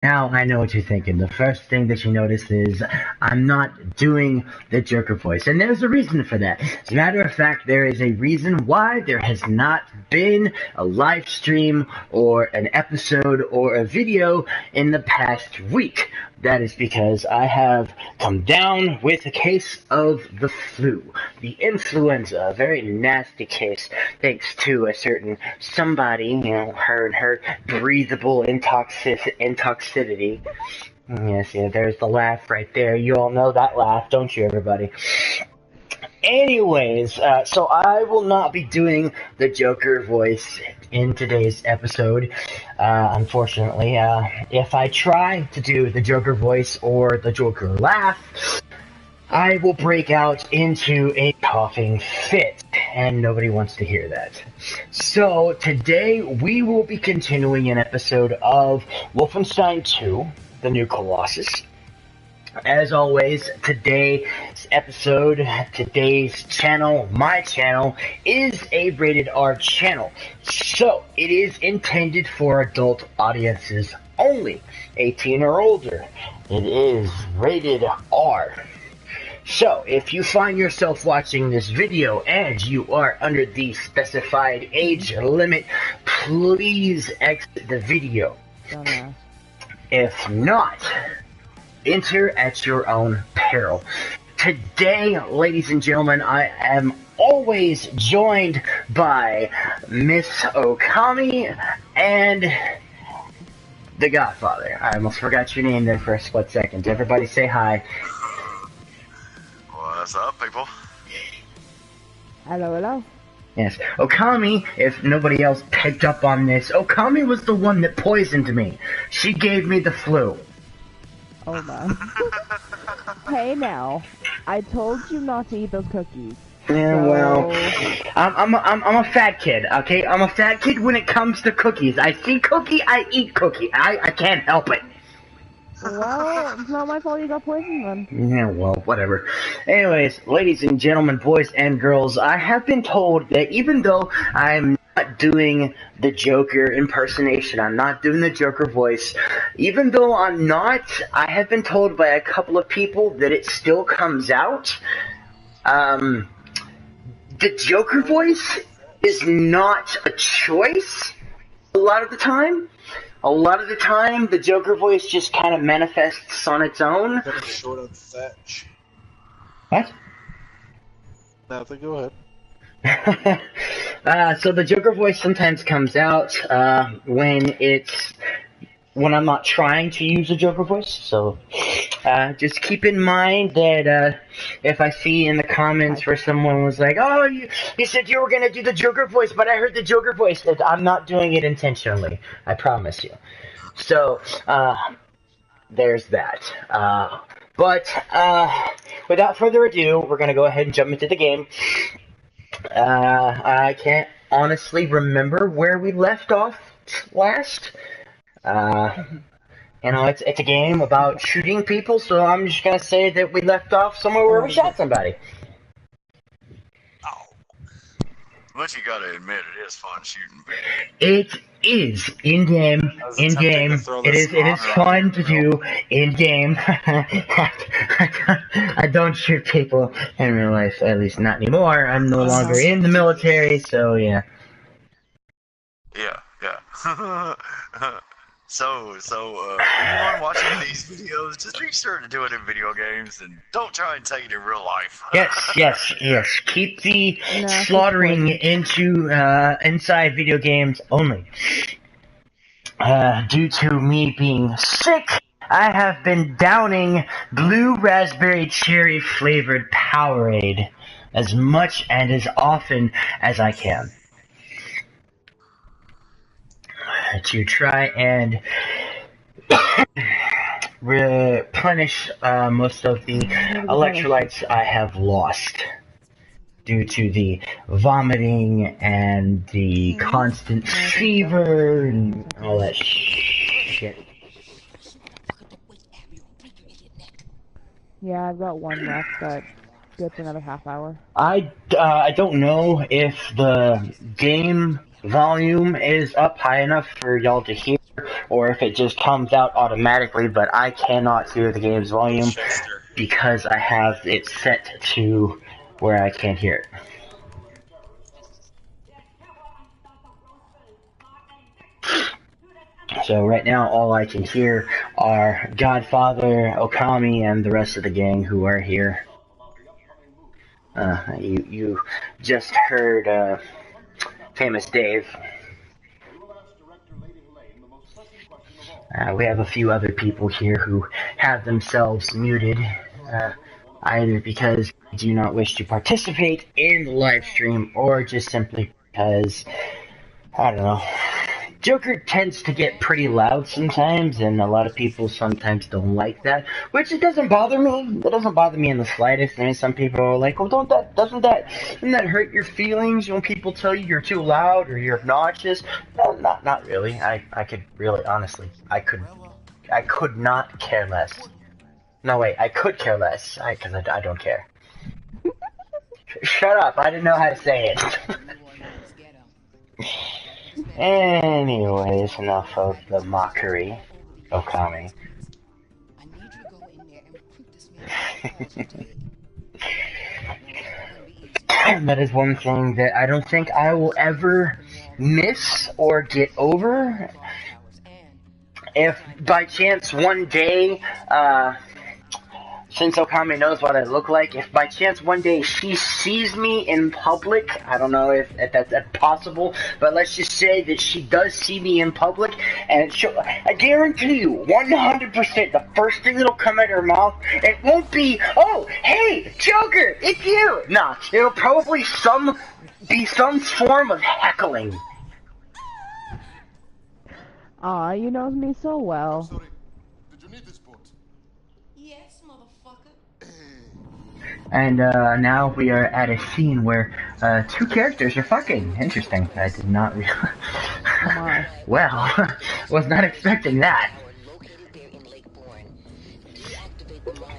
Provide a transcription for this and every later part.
Now I know what you're thinking. The first thing that you notice is I'm not doing the Joker voice. And there's a reason for that. As a matter of fact, there is a reason why there has not been a live stream or an episode or a video in the past week. That is because I have come down with a case of the flu, the influenza, a very nasty case, thanks to a certain somebody, her and her breathable intoxicity. Yes, yeah, there's the laugh right there. You all know that laugh, don't you, everybody? Anyways, so I will not be doing the Joker voice in today's episode, unfortunately. If I try to do the Joker voice or the Joker laugh, I will break out into a coughing fit, and nobody wants to hear that. So today we will be continuing an episode of Wolfenstein 2, The New Colossus. As always, today's episode, today's channel, my channel, is a rated R channel. So, it is intended for adult audiences only, 18 or older. It is rated R. So, if you find yourself watching this video and you are under the specified age limit, please exit the video. If not, enter at your own peril. Today, ladies and gentlemen, I am always joined by Miss Okami and the Godfather. I almost forgot your name there for a split second. Everybody say hi. What's up, people? Hello, hello. Yes, Okami, if nobody else picked up on this, Okami was the one that poisoned me. She gave me the flu. Oh my. Hey now, I told you not to eat those cookies. Yeah, so... well, I'm a fat kid, okay? I'm a fat kid when it comes to cookies. I see cookie, I eat cookie. I can't help it. Well, it's not my fault you got poisoned then. Yeah, well, whatever. Anyways, ladies and gentlemen, boys and girls, I have been told that even though I'm not doing the Joker impersonation, I'm not doing the Joker voice, even though I'm not, I have been told by a couple of people that it still comes out. The Joker voice is not a choice a lot of the time. A lot of the time, the Joker voice just kind of manifests on its own. Short of fetch. What? Nothing, go ahead. So the Joker voice sometimes comes out when I'm not trying to use a Joker voice. So just keep in mind that if I see in the comments where someone was like, "Oh, you said you were gonna do the Joker voice, but I heard the Joker voice," that I'm not doing it intentionally. I promise you. So there's that. But without further ado, we're gonna go ahead and jump into the game. I can't honestly remember where we left off last. It's a game about shooting people, so I'm just gonna say that we left off somewhere where we shot somebody. Oh. But you gotta admit, it is fun shooting people. It is in-game. It is fun to do in-game. I don't shoot people in real life, at least not anymore. I'm no longer in the military, so yeah. Yeah. So, anyone watching these videos, just be sure to do it in video games and don't try and take it in real life. Yes. Keep the slaughtering inside video games only. Due to me being sick, I have been downing blue raspberry cherry flavored Powerade as much and as often as I can, to try and replenish most of the electrolytes I have lost due to the vomiting and the constant fever and all that shit. Yeah, I've got one left, but good for another half hour. I don't know if the game volume is up high enough for y'all to hear, or if it just comes out automatically, but I cannot hear the game's volume Chester. because I have it set to where I can't hear it. So right now, all I can hear are Godfather, Okami, and the rest of the gang who are here. You just heard Famous Dave. We have a few other people here who have themselves muted, either because they do not wish to participate in the live stream, or just simply because, I don't know. Joker tends to get pretty loud sometimes, and a lot of people sometimes don't like that, which it doesn't bother me. It doesn't bother me in the slightest. I mean, some people are like, "Well, doesn't that hurt your feelings when people tell you you're too loud or you're obnoxious?" No, not really. I could really, honestly, I could not care less. No, wait, I could care less, because I don't care. Shut up! I didn't know how to say it. Anyways, enough of the mockery, Okami. That is one thing that I don't think I will ever miss or get over. If by chance one day, since Okami knows what I look like, if by chance one day she sees me in public, I don't know if that's possible, but let's just say that she does see me in public, and I guarantee you, 100%, the first thing that'll come out of her mouth, it won't be, "Oh, hey, Joker, it's you!" Nah, it'll probably be some form of heckling. Aw, you know me so well. Sorry, did you need this boat? Yes, motherfucker. And now we are at a scene where two characters are fucking. Interesting. I did not realize. Well, was not expecting that.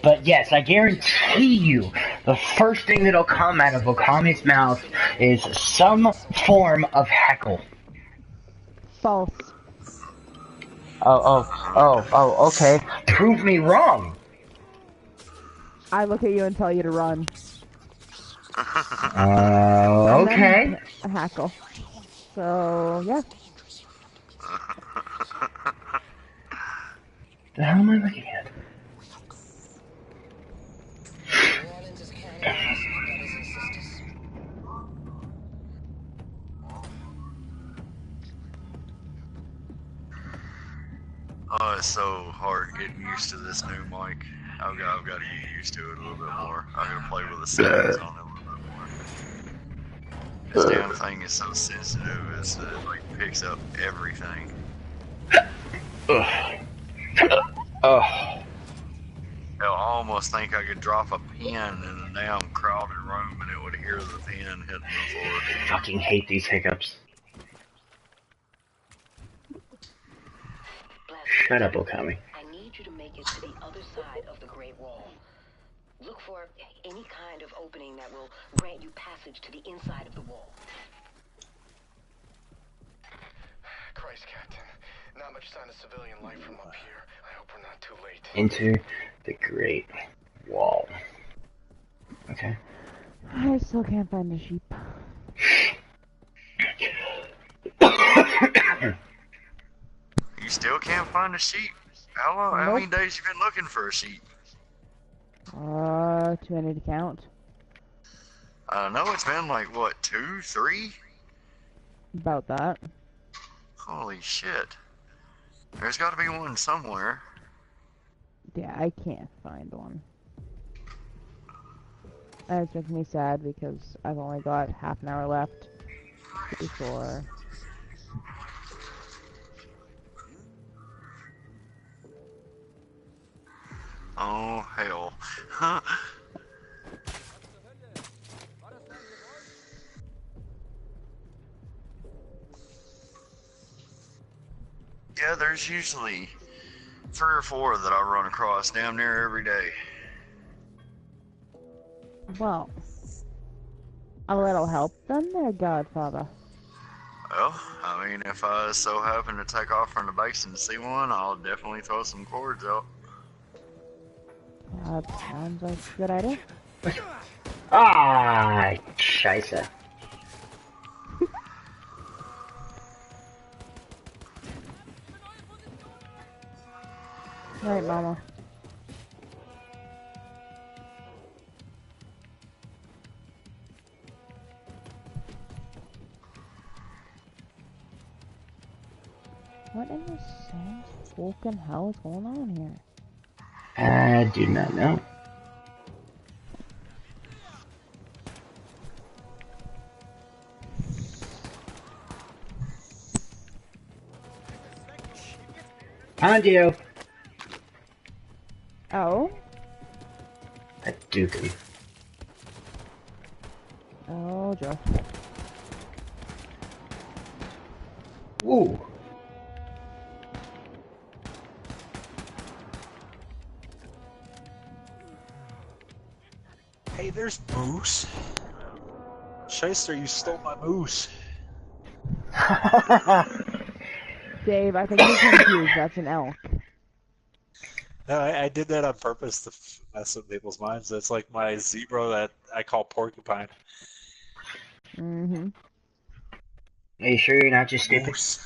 But yes, I guarantee you, the first thing that'll come out of Okami's mouth is some form of heckle. False. Oh, okay. Prove me wrong. I look at you and tell you to run. Okay. A hackle. So, yeah. The hell am I looking at? Oh, it's so hard getting used to this new mic. I've got to get used to it a little bit more. I'm gonna play with the settings on it a little bit more. This damn thing is so sensitive. It like picks up everything. Oh. I almost think I could drop a pin in a damn crowded room and it would hear the pin hitting the floor. I fucking hate these hiccups. Shut up, Okami. I need you to make it to the other side of the Great Wall. Look for any kind of opening that will grant you passage to the inside of the wall. Christ, Captain. Not much sign of civilian life from up here. I hope we're not too late. Into the Great Wall. Okay. I still can't find the sheep. You still can't find a sheep? How long? How many days you been looking for a sheep? Too many to count. I know it's been like, what, 2, 3? About that. Holy shit. There's gotta be one somewhere. Yeah, I can't find one. And it's making me sad because I've only got half an hour left before. Oh, hell. Yeah, there's usually 3 or 4 that I run across damn near every day. Well, a little help then there, Godfather. Well, I I mean, if I so happen to take off from the base and see one, I'll definitely throw some cords out. That sounds like a good idea. Ah, scheisse. Right, Mama. What in the sand fucking hell is going on here? I do not know. Found you. Oh? A dookie. Oh, Joe. Ooh. Hey, there's moose. Shyster, you stole my moose. Dave, I think you're confused. That's an elk. No, I did that on purpose to mess with people's minds. That's like my zebra that I call porcupine. Mm-hmm. Are you sure you're not just stupid? Moose.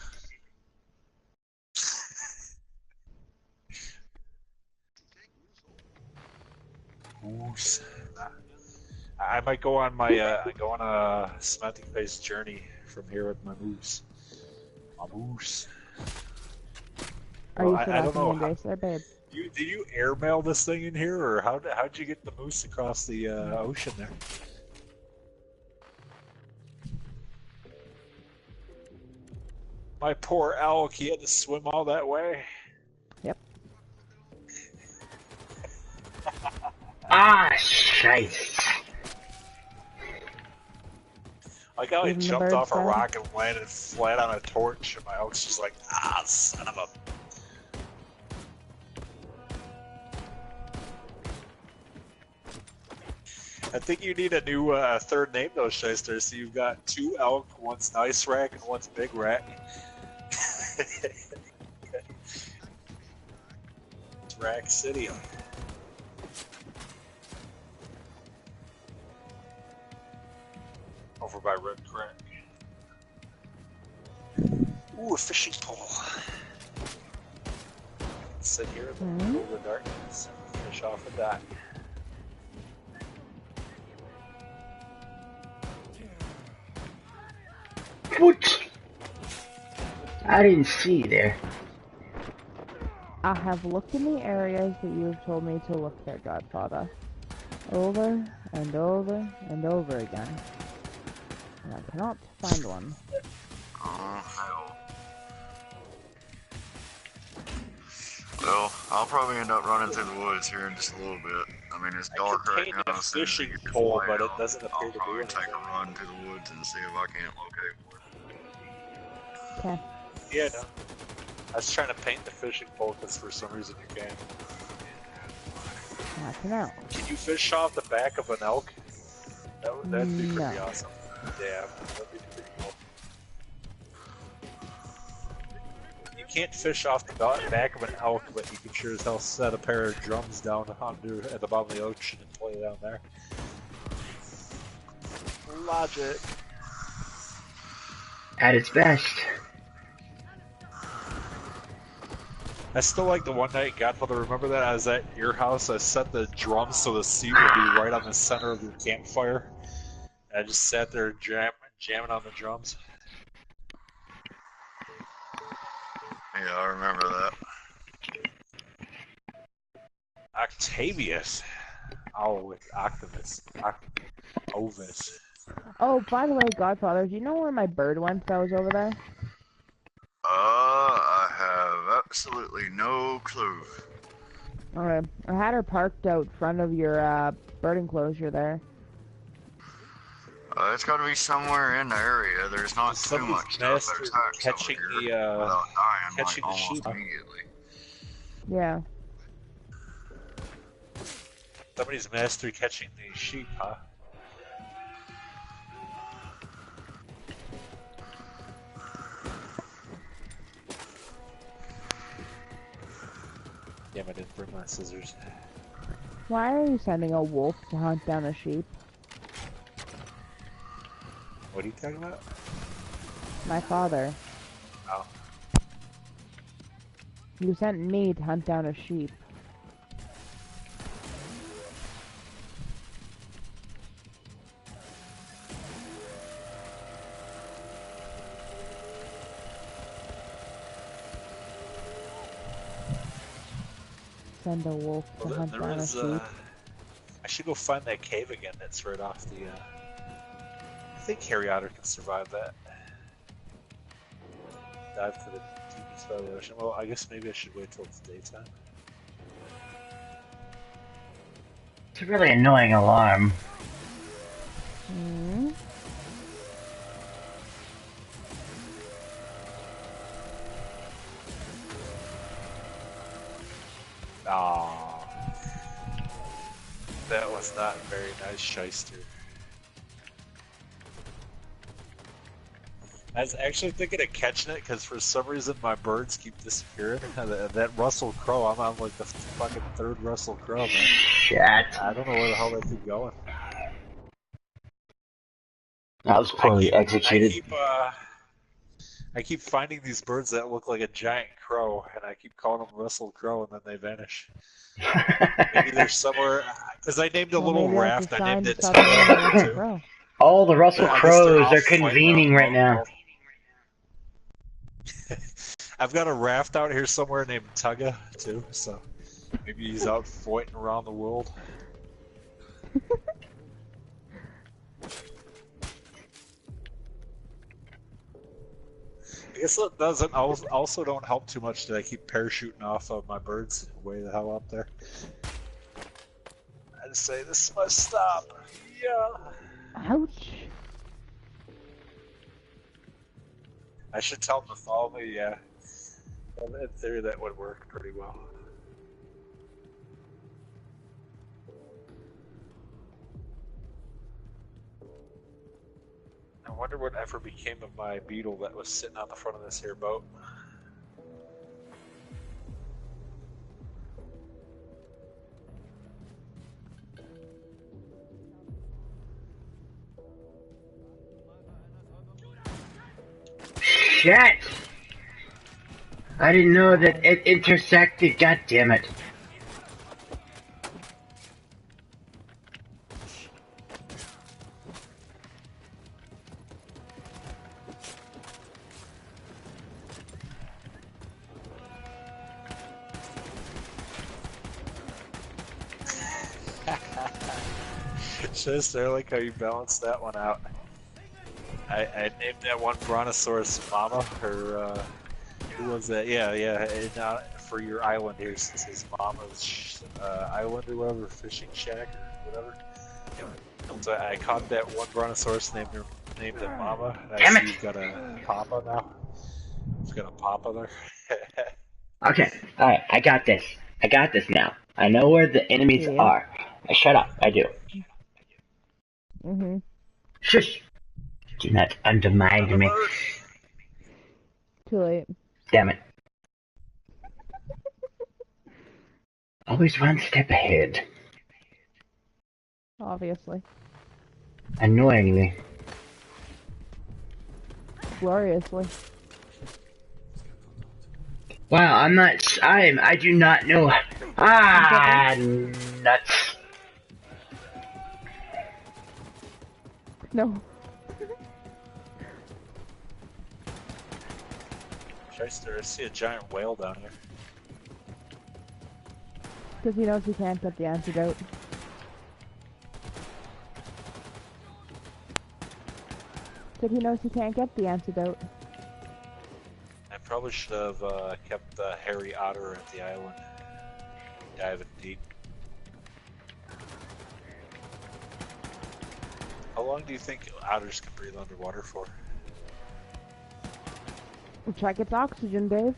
Moose. I might go on my go on a semantic based journey from here with my moose. My moose. Are Well, you I don't selecting know. your base there, babe? Did you airmail this thing in here, or how'd you get the moose across the ocean there? My poor elk, he had to swim all that way. Yep. Ah, scheiße. Like how I Even the jumped birds off a died? rock and landed flat on a torch, and my elk's just like, ah, son of a... I think you need a new third name though, Shyster. So you've got two elk, one's nice rack and one's big rack. It's Rack City. Over by Red Crack. Ooh, a fishing pole. Sit here in the middle of the darkness and fish off a dock. What? I didn't see you there. I have looked in the areas that you have told me to look there, Godfather. Over and over and over again. And I cannot find one. Oh, hell. Well, I'll probably end up running through the woods here in just a little bit. I mean, it's dark right now, a so fishing pole, but it doesn't I'll appear to probably do take anything. a run through the woods and see if I can't locate one. Okay. Yeah, no. I was trying to paint the fishing pole because for some reason you can't. Not to know. Can you fish off the back of an elk? That'd be pretty No. awesome. Yeah, that'd be pretty cool. You can't fish off the back of an elk, but you can sure as hell set a pair of drums down at the bottom of the ocean and play down there. Logic. At its best. I still like the one night, Godfather, remember that? I was at your house, I set the drums so the seat would be right on the center of your campfire. And I just sat there jamming on the drums. Yeah, I remember that. Octavius. Oh, with Octavius. Ovis. Oh, by the way, Godfather, do you know where my bird went that was over there? I have absolutely no clue. Okay. I had her parked out front of your bird enclosure there. It's got to be somewhere in the area. There's not too Somebody's much stuff mastered that's hacks catching over here the, without dying catching the almost sheep. immediately. Yeah. Somebody's mastery catching the sheep, huh? Damn, I didn't bring my scissors. Why are you sending a wolf to hunt down a sheep? What are you talking about? My father. Oh. You sent me to hunt down a sheep. Send a wolf to hunt There down a is, sheep. I should go find that cave again that's right off the, I think Harry Otter can survive that. Dive to the deepest part of the ocean. Well, I guess maybe I should wait till it's daytime. It's a really annoying alarm. Hmm? Aww. That was not very nice, shyster. I was actually thinking of catching it because for some reason my birds keep disappearing. That Russell Crowe, I'm on like the fucking third Russell Crowe, man. Shit. I don't know where the hell they keep going. That was poorly executed. I keep finding these birds that look like a giant crow, and I keep calling them Russell Crowe, and then they vanish. Maybe they're somewhere, because I named a Well, little maybe that's raft. a I sign named to it stop naming the Russell too. Crowe. All the Russell I guess they're Crowes off are fighting convening right now. I've got a raft out here somewhere named Tugga too, so maybe he's out fighting around the world. I guess it doesn't also don't help too much that I keep parachuting off of my birds way the hell up there. I just say this must stop. Yeah. Ouch. I should tell them to follow me. Yeah. In theory, that would work pretty well. I wonder what ever became of my beetle that was sitting on the front of this here boat. Shit! I didn't know that it intersected. God damn it! Just I like how you balanced that one out. I named that one Brontosaurus Mama, or who was that? Yeah, and, for your island here, since his Mama's island or whatever, fishing shack or whatever. So I caught that one Brontosaurus, named it Mama, and I see he's got a Papa now. He's got a Papa there. Okay, alright, I got this. I got this now. I know where the enemies are. Shut up, I do. Mm-hmm. Shush! Do not undermine me. Too late. Damn it. Always one step ahead. Obviously. Annoyingly. Gloriously. Wow, I do not know. Nuts. No. Shyster, I see a giant whale down here. Because he knows he can't get the antidote. Because he knows he can't get the antidote. I probably should have kept the hairy otter at the island. Diving deep. How long do you think otters can breathe underwater for? Check its oxygen, Dave.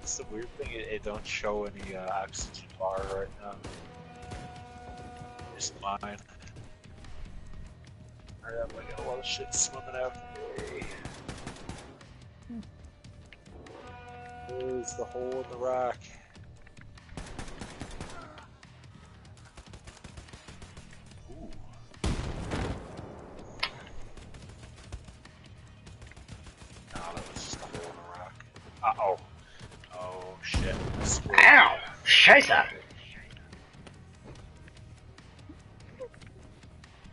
It's the weird thing, it don't show any oxygen bar right now. Just mine. I got a lot of shit swimming out. Where's the hole in the rock? Ooh. No, that was just a hole in the rock. Uh-oh. Oh, shit. Ow! Scheiße!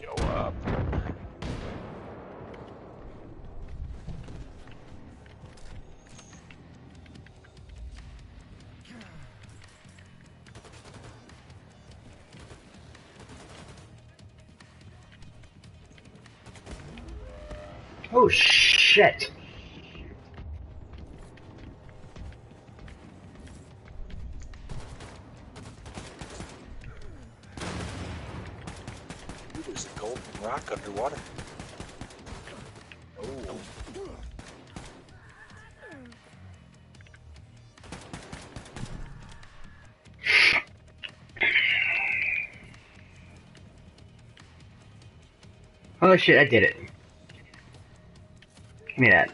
Go up. Oh shit! Ooh, there's a golden rock underwater. Oh. Oh shit, I did it. Give me that.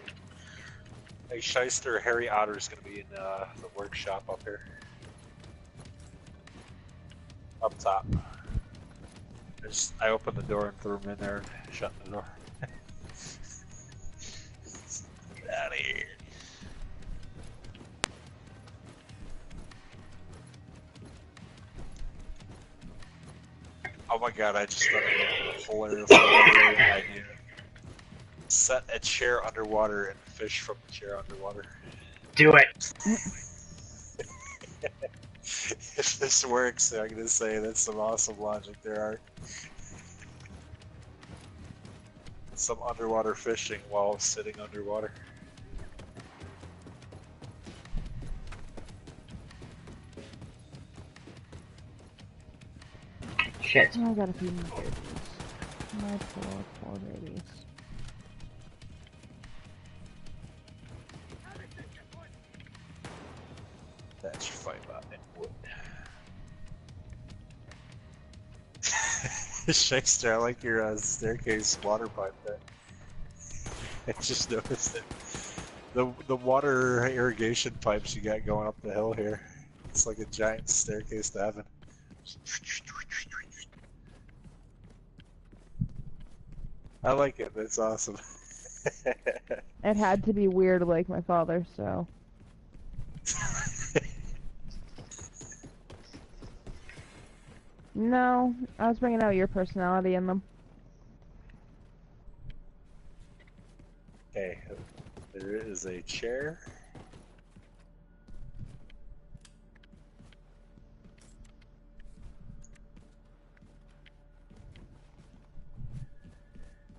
Hey, Shyster, Harry Otter's gonna be in the workshop up here. Up top. I opened the door and threw him in there and shut the door. Get out of here. Oh my god, I just thought of a hilarious idea. Set a chair underwater and fish from the chair underwater. Do it! If this works, I'm gonna say that's some awesome logic there, Art. Some underwater fishing while sitting underwater. Shit. I got a few more babies. My poor babies. That's your fight bot in wood. Shakespeare, I like your staircase water pipe there. I just noticed it. The water irrigation pipes you got going up the hill here. It's like a giant staircase to heaven. I like it. It's awesome. It had to be weird like my father, so. No, I was bringing out your personality in them. Okay, there is a chair.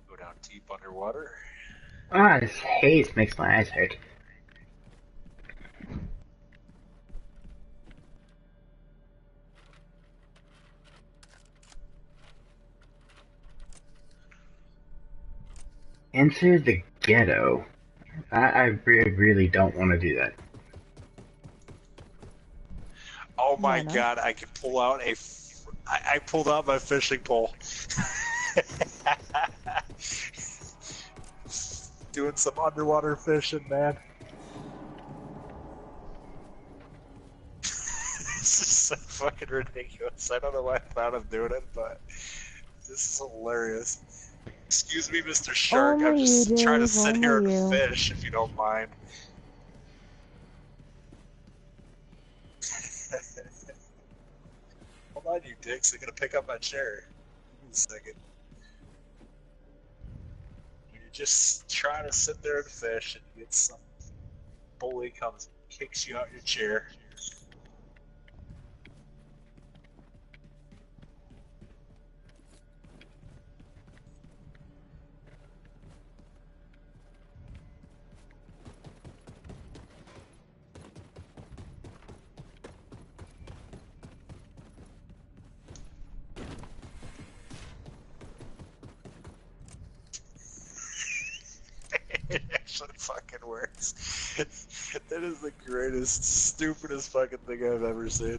Go down deep underwater. Ah, this haze makes my eyes hurt. Enter the ghetto. I really don't want to do that. Oh my Why not? god, I can pull out I pulled out my fishing pole. Doing some underwater fishing, man. This is so fucking ridiculous. I don't know why I thought of doing it, but this is hilarious. Excuse me, Mr. Shark. I'm Only just you, trying to Dave, sit here and only you. fish, if you don't mind. Hold on, you dicks. They're gonna pick up my chair. Give me a second. You're just trying to sit there and fish, and you get some bully comes and kicks you out your chair. It actually fucking works. That is the greatest, stupidest fucking thing I've ever seen.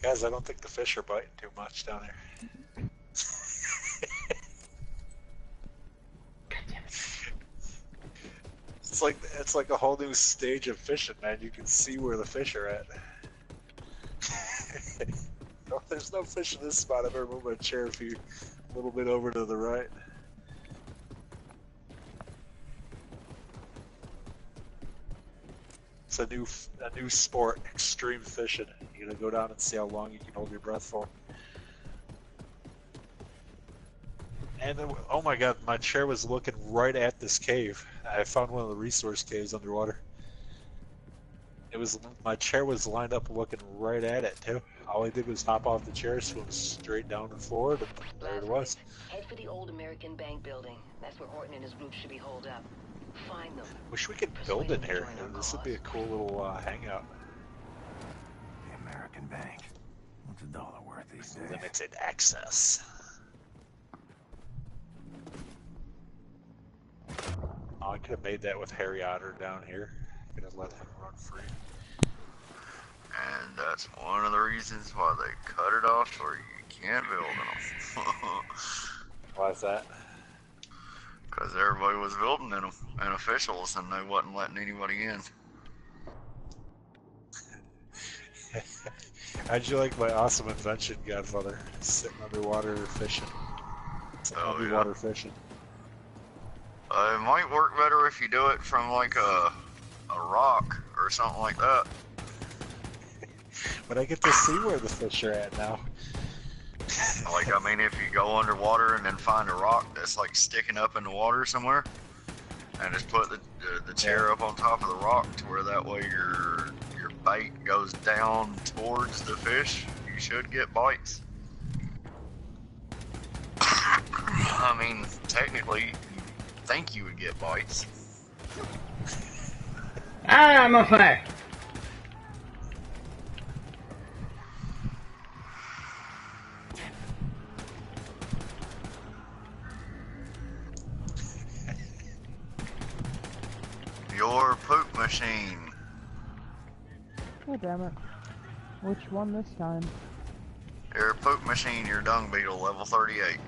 Guys, I don't think the fish are biting too much down here. It's like a whole new stage of fishing, man. You can see where the fish are at. No, there's no fish in this spot. I better move my chair a little bit over to the right. It's a new sport, extreme fishing. You gotta go down and see how long you can hold your breath for. And then, oh my god, my chair was looking right at this cave. I found one of the resource caves underwater. My chair was lined up looking right at it too. All I did was hop off the chair, swim straight down and forward, and there it was. Head for the old American Bank building. That's where Horton and his group should be holed up. Find them. Wish we could build in here. This would be a cool little hangout. The American Bank. What's a dollar worth these days? Limited access. Oh, I could have made that with Harry Otter down here. Could have let him run free. And that's one of the reasons why they cut it off to where you can't build in them. Why is that? Because everybody was building in them, and officials, and they wasn't letting anybody in. How'd you like my awesome invention, Godfather? Sitting underwater fishing. Underwater fishing. It might work better if you do it from like a rock or something like that. But I get to see where the fish are at now. Like, I mean, if you go underwater and then find a rock that's like sticking up in the water somewhere, and just put the chair up on top of the rock to where that way your bait goes down towards the fish, you should get bites. I mean, technically, you think you would get bites. Ah, I'm on fire. Your poop machine. God damn it. Which one this time? Your poop machine, your dung beetle, level 38.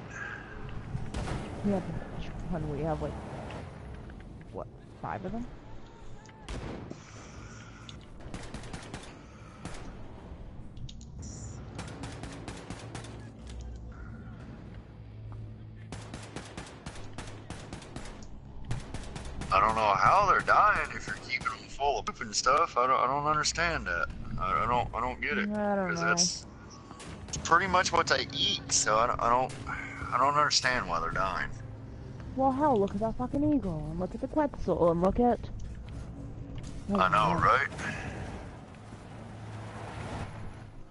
Yeah, but which one? We have like, what, 5 of them? I don't know how they're dying if you're keeping them full of poop and stuff. I don't understand that. I don't get it. I don't know. It's pretty much what they eat. So I don't understand why they're dying. Well, hell, look at that fucking eagle, and look at the Quetzal, and look at... Oh, I know, God. right?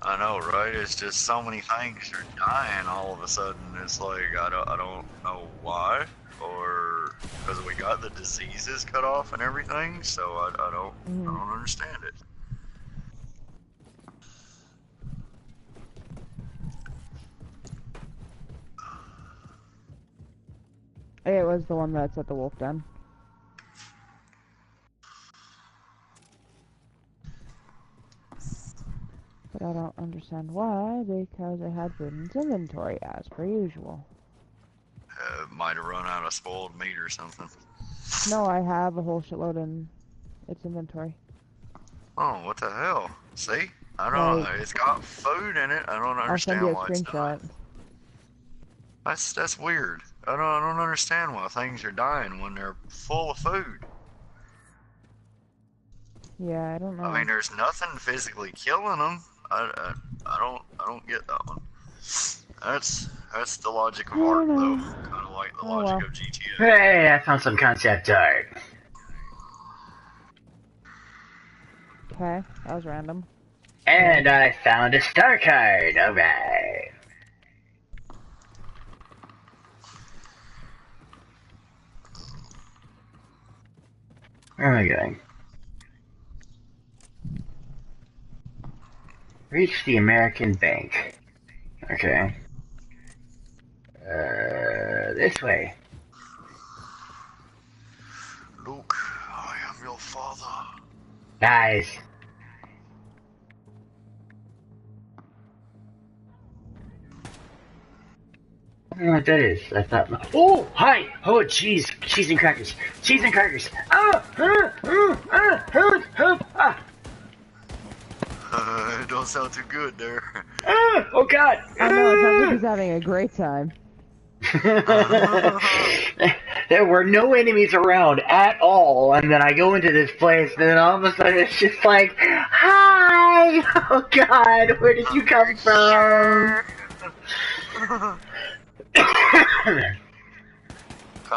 I know, right? It's just so many things are dying all of a sudden. It's like I don't know why, or because we got the diseases cut off and everything. So I don't understand it. It was the one that's at the wolf den. But I don't understand why, because it had Bruden's inventory as per usual. Might have run out of spoiled meat or something. No, I have a whole shitload in its inventory. Oh, what the hell? See? I don't know. Right. It's got food in it. I don't I'll send understand you a why it's dying. screenshot. That's weird. I don't understand why things are dying when they're full of food. Yeah, I don't know. I mean, there's nothing physically killing them. I don't get that one. That's the logic of art, though. Kind of like the logic of GTA. Hey, I found some concept art. Okay, that was random. And I found a star card. Alright. Where am I going? Reach the American Bank. Okay. This way. Luke, I am your father. Guys. I don't know what that is. I thought. Oh, hi! Oh, cheese! Cheese and crackers! Cheese and crackers! It don't sound too good there. Oh God! I know, it sounds like he's having a great time. There were no enemies around at all, and then I go into this place, and then all of a sudden it's just like, hi! Oh God, where did you come from? Kind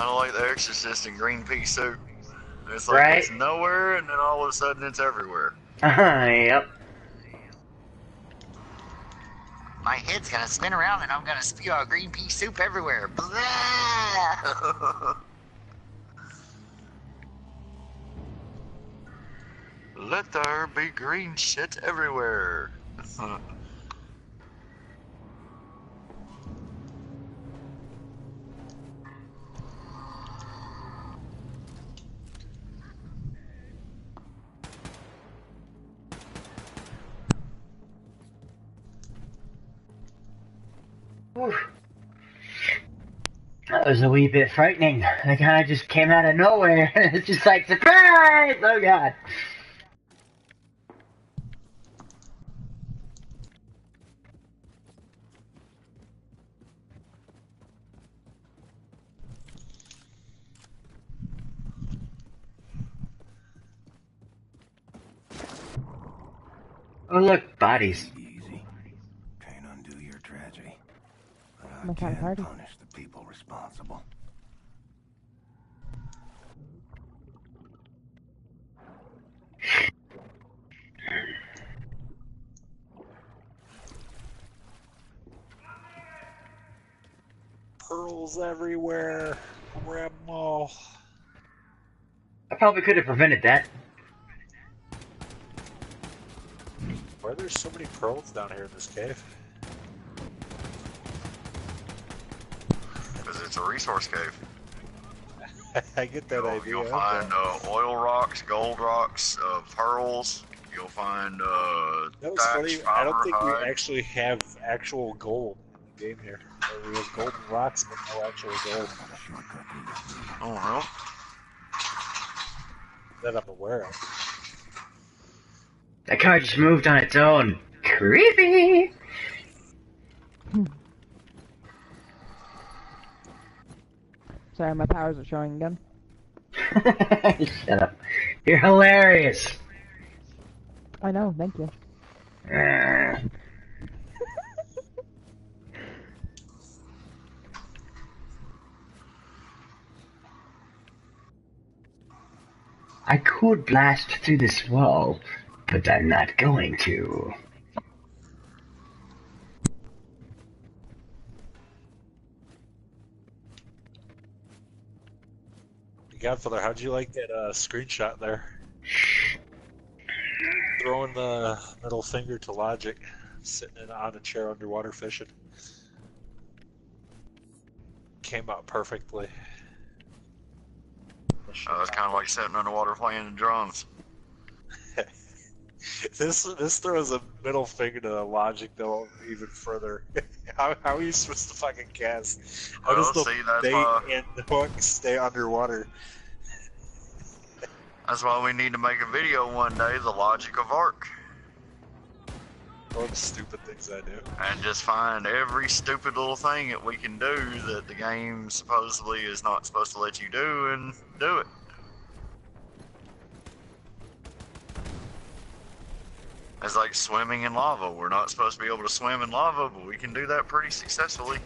of like The Exorcist in green pea soup. It's like Right? it's nowhere, and then all of a sudden it's everywhere. Yep. My head's gonna spin around and I'm gonna spew out green pea soup everywhere. Blah! Let there be green shit everywhere. Oof. That was a wee bit frightening. It kind of just came out of nowhere. It's just like, surprise! Oh God. Oh look, bodies. Easy. Can't undo your tragedy. But I My kind of can party. punish the people responsible. Pearls everywhere. Grab them all. I probably could have prevented that. Why are there so many pearls down here in this cave? Because it's a resource cave. I get that idea. You'll find oil rocks, gold rocks, pearls. You'll find that was thatch, funny. I don't fiber, think hide. we actually have actual gold in the game here. We have golden rocks, but no actual gold. Oh well. That I'm aware of. That car just moved on its own. Creepy! Sorry, my powers are showing again. Shut up. You're hilarious. I know, thank you. I could blast through this wall, but I'm not going to. Godfather, how'd you like that screenshot there? Throwing the middle finger to logic, sitting on a chair underwater fishing. Came out perfectly. It's kind of like sitting underwater playing the drums. This throws a middle finger to the logic though even further. How are you supposed to fucking cast? How does the bait and the hook stay underwater? That's why we need to make a video one day, the logic of arc. All the stupid things I do. And just find every stupid little thing that we can do that the game supposedly is not supposed to let you do, and do it. It's like swimming in lava. We're not supposed to be able to swim in lava, but we can do that pretty successfully.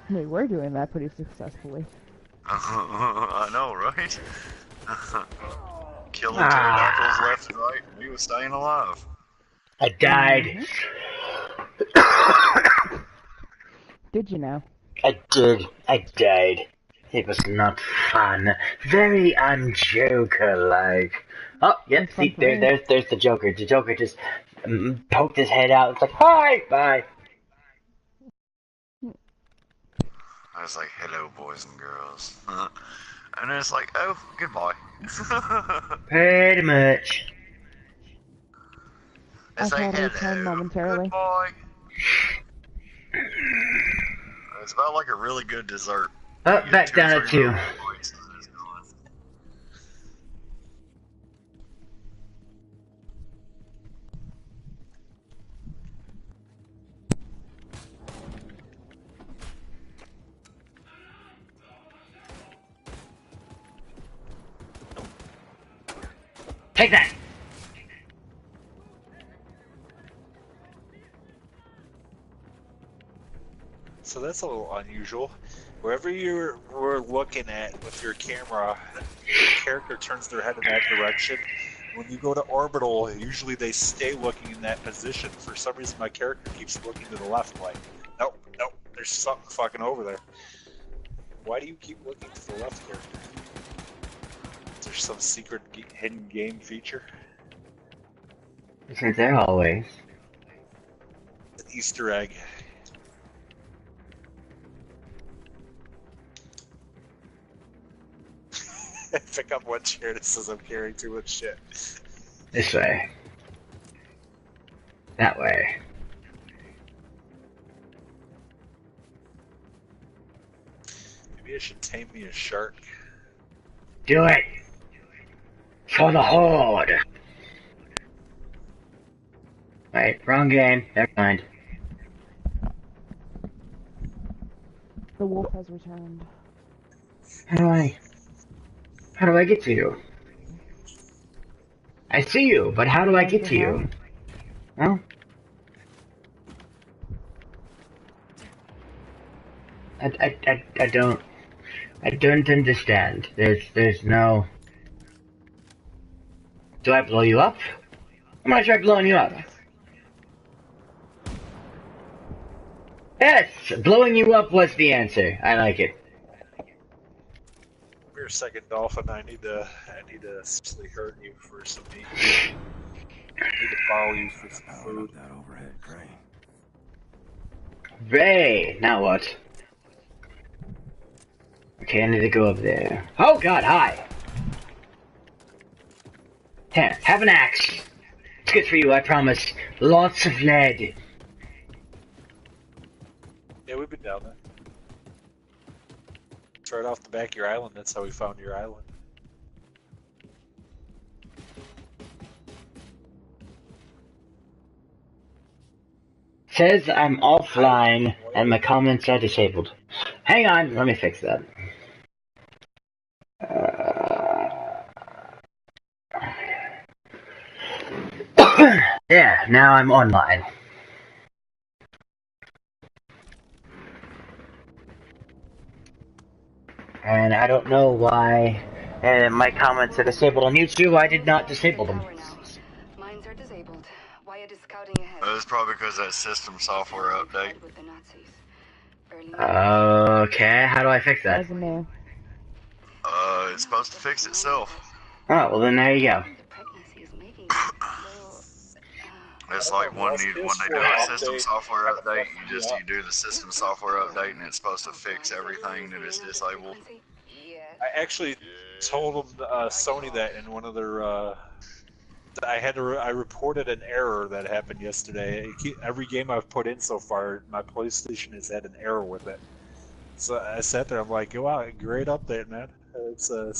We were doing that pretty successfully. I know, right? Killing pterodactyls left and right, and we were staying alive. I died. Did you now? I did. I died. It was not fun. Very un-Joker-like. Oh, yep, see, there's the Joker. The Joker just poked his head out. It's like, hi, bye. I was like, hello, boys and girls. And then it's like, oh, goodbye. Pretty much. I It's like, had a turn hello, momentarily. goodbye. It's about like a really good dessert. Oh, You get back 2 or down at 3 2. real bites and it's gone. Take that! So that's a little unusual. Wherever you were looking at with your camera, your character turns their head in that direction. When you go to orbital, usually they stay looking in that position. For some reason, my character keeps looking to the left, like, nope, nope, there's something fucking over there. Why do you keep looking to the left, character? Is there some secret hidden game feature? It's right there always. An Easter egg. Pick up one chair that says I'm carrying too much shit. This way. That way. Maybe I should tame me a shark. Do it! For the Horde! Wait, wrong game. Never mind. The wolf has returned. How do I get to you? I see you, but how do I get to you? Well, I don't understand. There's no. Do I blow you up? I'm gonna try blowing you up. Yes, blowing you up was the answer. I like it. You're a second dolphin. I need to seriously hurt you for some meat. I need to borrow you for some food. That overhead crane. Ray, now what? Okay, I need to go up there. Oh God, hi. Here, have an axe. It's good for you, I promise. Lots of lead. Yeah, we've been down there. It's right off the back of your island. That's how we found your island. Says I'm offline and my comments are disabled. Hang on, let me fix that. Yeah, now I'm online. And I don't know why my comments are disabled on YouTube. I did not disable them. Mines are disabled. Wyatt is scouting ahead. It's probably because that system software update. With the Nazis. Okay, how do I fix that? Doesn't know. It's supposed to fix itself. Oh, well then there you go. The pregnancy is making It's like when they do a system software update, you do the system software update, and it's supposed to fix everything that is disabled. I actually told them, Sony that in one of their. I reported an error that happened yesterday. Every game I've put in so far, my PlayStation has had an error with it. So I sat there. I'm like, wow, great update, man. It's a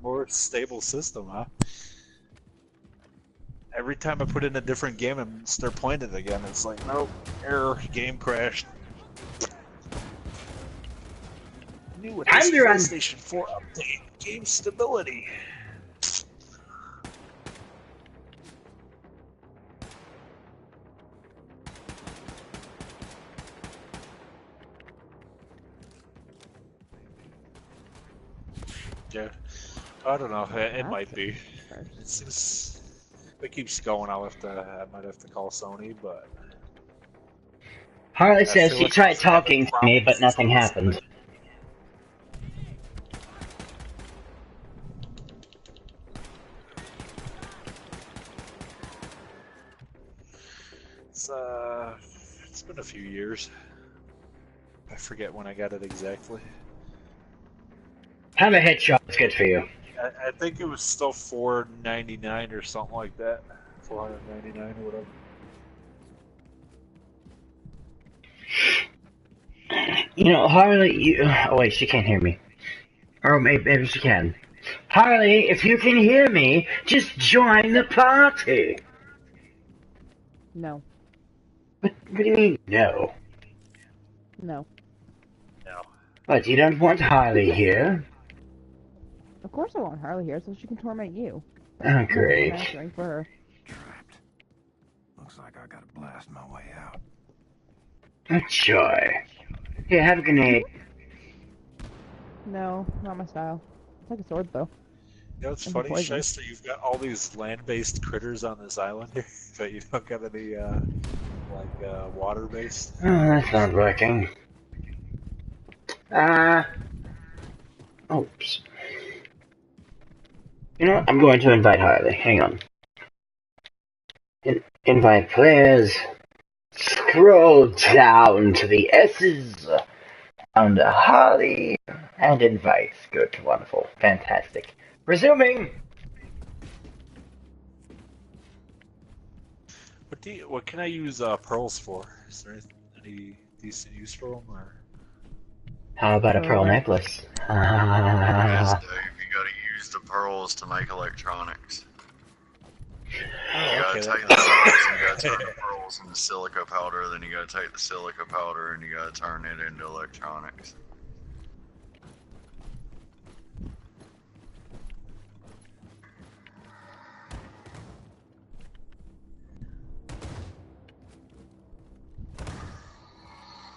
more stable system, huh? Every time I put in a different game and start playing it again, it's like, nope, error, game crashed. New with this PlayStation 4 update, game stability. Yeah, I don't know. It might be. If it keeps going, I might have to call Sony, but. Harley says she tried talking to me, but nothing happened. It's been a few years. I forget when I got it exactly. Have a headshot. It's good for you. I think it was still $4.99 or something like that. $4.99 or whatever. You know, Harley, oh wait, she can't hear me. Or maybe she can. Harley, if you can hear me, just join the party. No. What do you mean, no? No. No. What, you don't want Harley here? Of course I want Harley here so she can torment you. But Oh, I'm not great. answering for her. Trapped. Looks like I gotta blast my way out. Oh, joy. Here, have a grenade. No, not my style. It's like a sword, though. You know, it's And funny, poison. Shyster, you've got all these land-based critters on this island here, but you don't got any, water-based. Oh, that's not working. Oops. You know what? I'm going to invite Harley. Hang on. Invite players. Scroll down to the S's. Under Harley. And invite. Good, wonderful, fantastic. Resuming! What can I use pearls for? Is there any decent use for them, or? How about a For pearl what? necklace? Yes, Dave, you gotta use the pearls to make electronics. Oh, You gotta okay. take the pearls and you gotta turn the pearls into silica powder, then you gotta take the silica powder and you gotta turn it into electronics.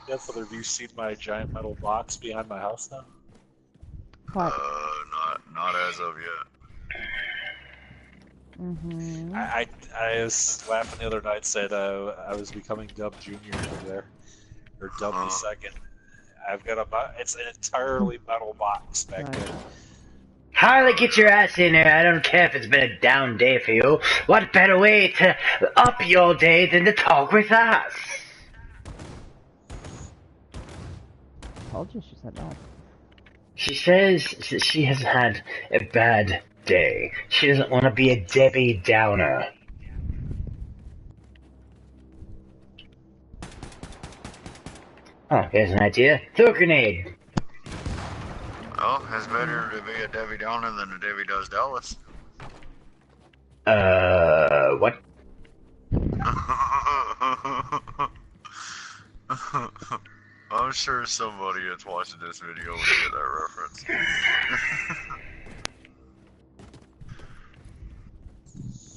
Have you seen my giant metal box behind my house now? What? Not as of yet. Mm-hmm. I was laughing the other night, said I was becoming Dub Junior over there, or Dub the second. I've got it's an entirely metal box back Nice. there. Harley, get your ass in there. I don't care if it's been a down day for you. What better way to up your day than to talk with us? Told you she said no. She says that she has had a bad day. She doesn't want to be a Debbie Downer. Oh, here's an idea. Throw a grenade. Oh, it's better to be a Debbie Downer than a Debbie Does Dallas. What? I'm sure somebody that's watching this video will get that reference.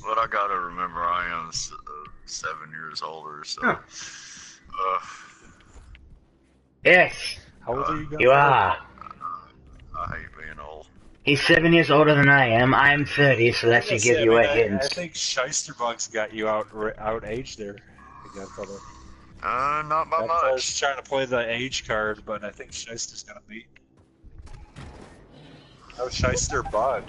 But I gotta remember I am 7 years older, so. Huh. Yes, How old are you guys? you are. I hate being old. He's 7 years older than I am. I'm 30, so that should give you a hint. I think Shysterbugs got you out aged there. Godfather. Not by much. I was trying to play the age card, but I think Shyster's gonna beat. Oh, Shyster Bug.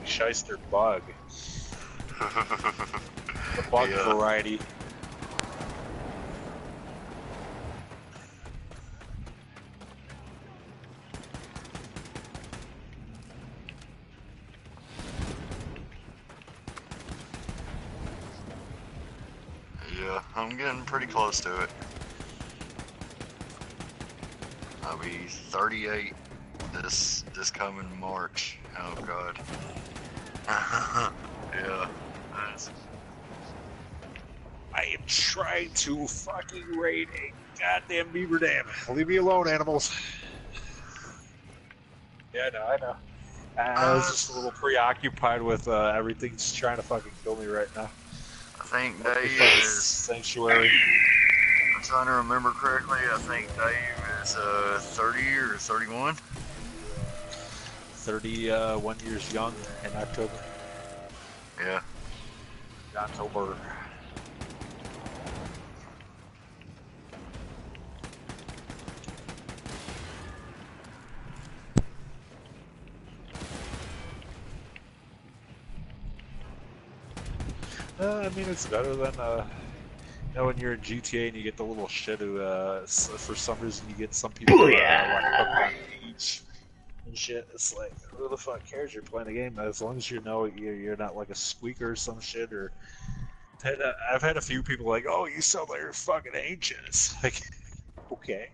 The bug variety. Yeah, I'm getting pretty close to it. I'll be 38 this coming March. Oh god. Yeah. I am trying to fucking raid a goddamn beaver dam. Leave me alone, animals. Yeah, I know. I was just a little preoccupied with everything's trying to fucking kill me right now. I think Dave is sanctuary. I'm trying to remember correctly. I think Dave is 30 or 31. 31 years young in October. Yeah. October. I mean, it's better than, when you're in GTA and you get the little shit who, for some reason you get some people who are hooked on age and shit. It's like, who the fuck cares? You're playing a game as long as you know you're not like a squeaker or some shit. Or I've had a few people like, oh, you sound like you're fucking ancient. It's like, okay.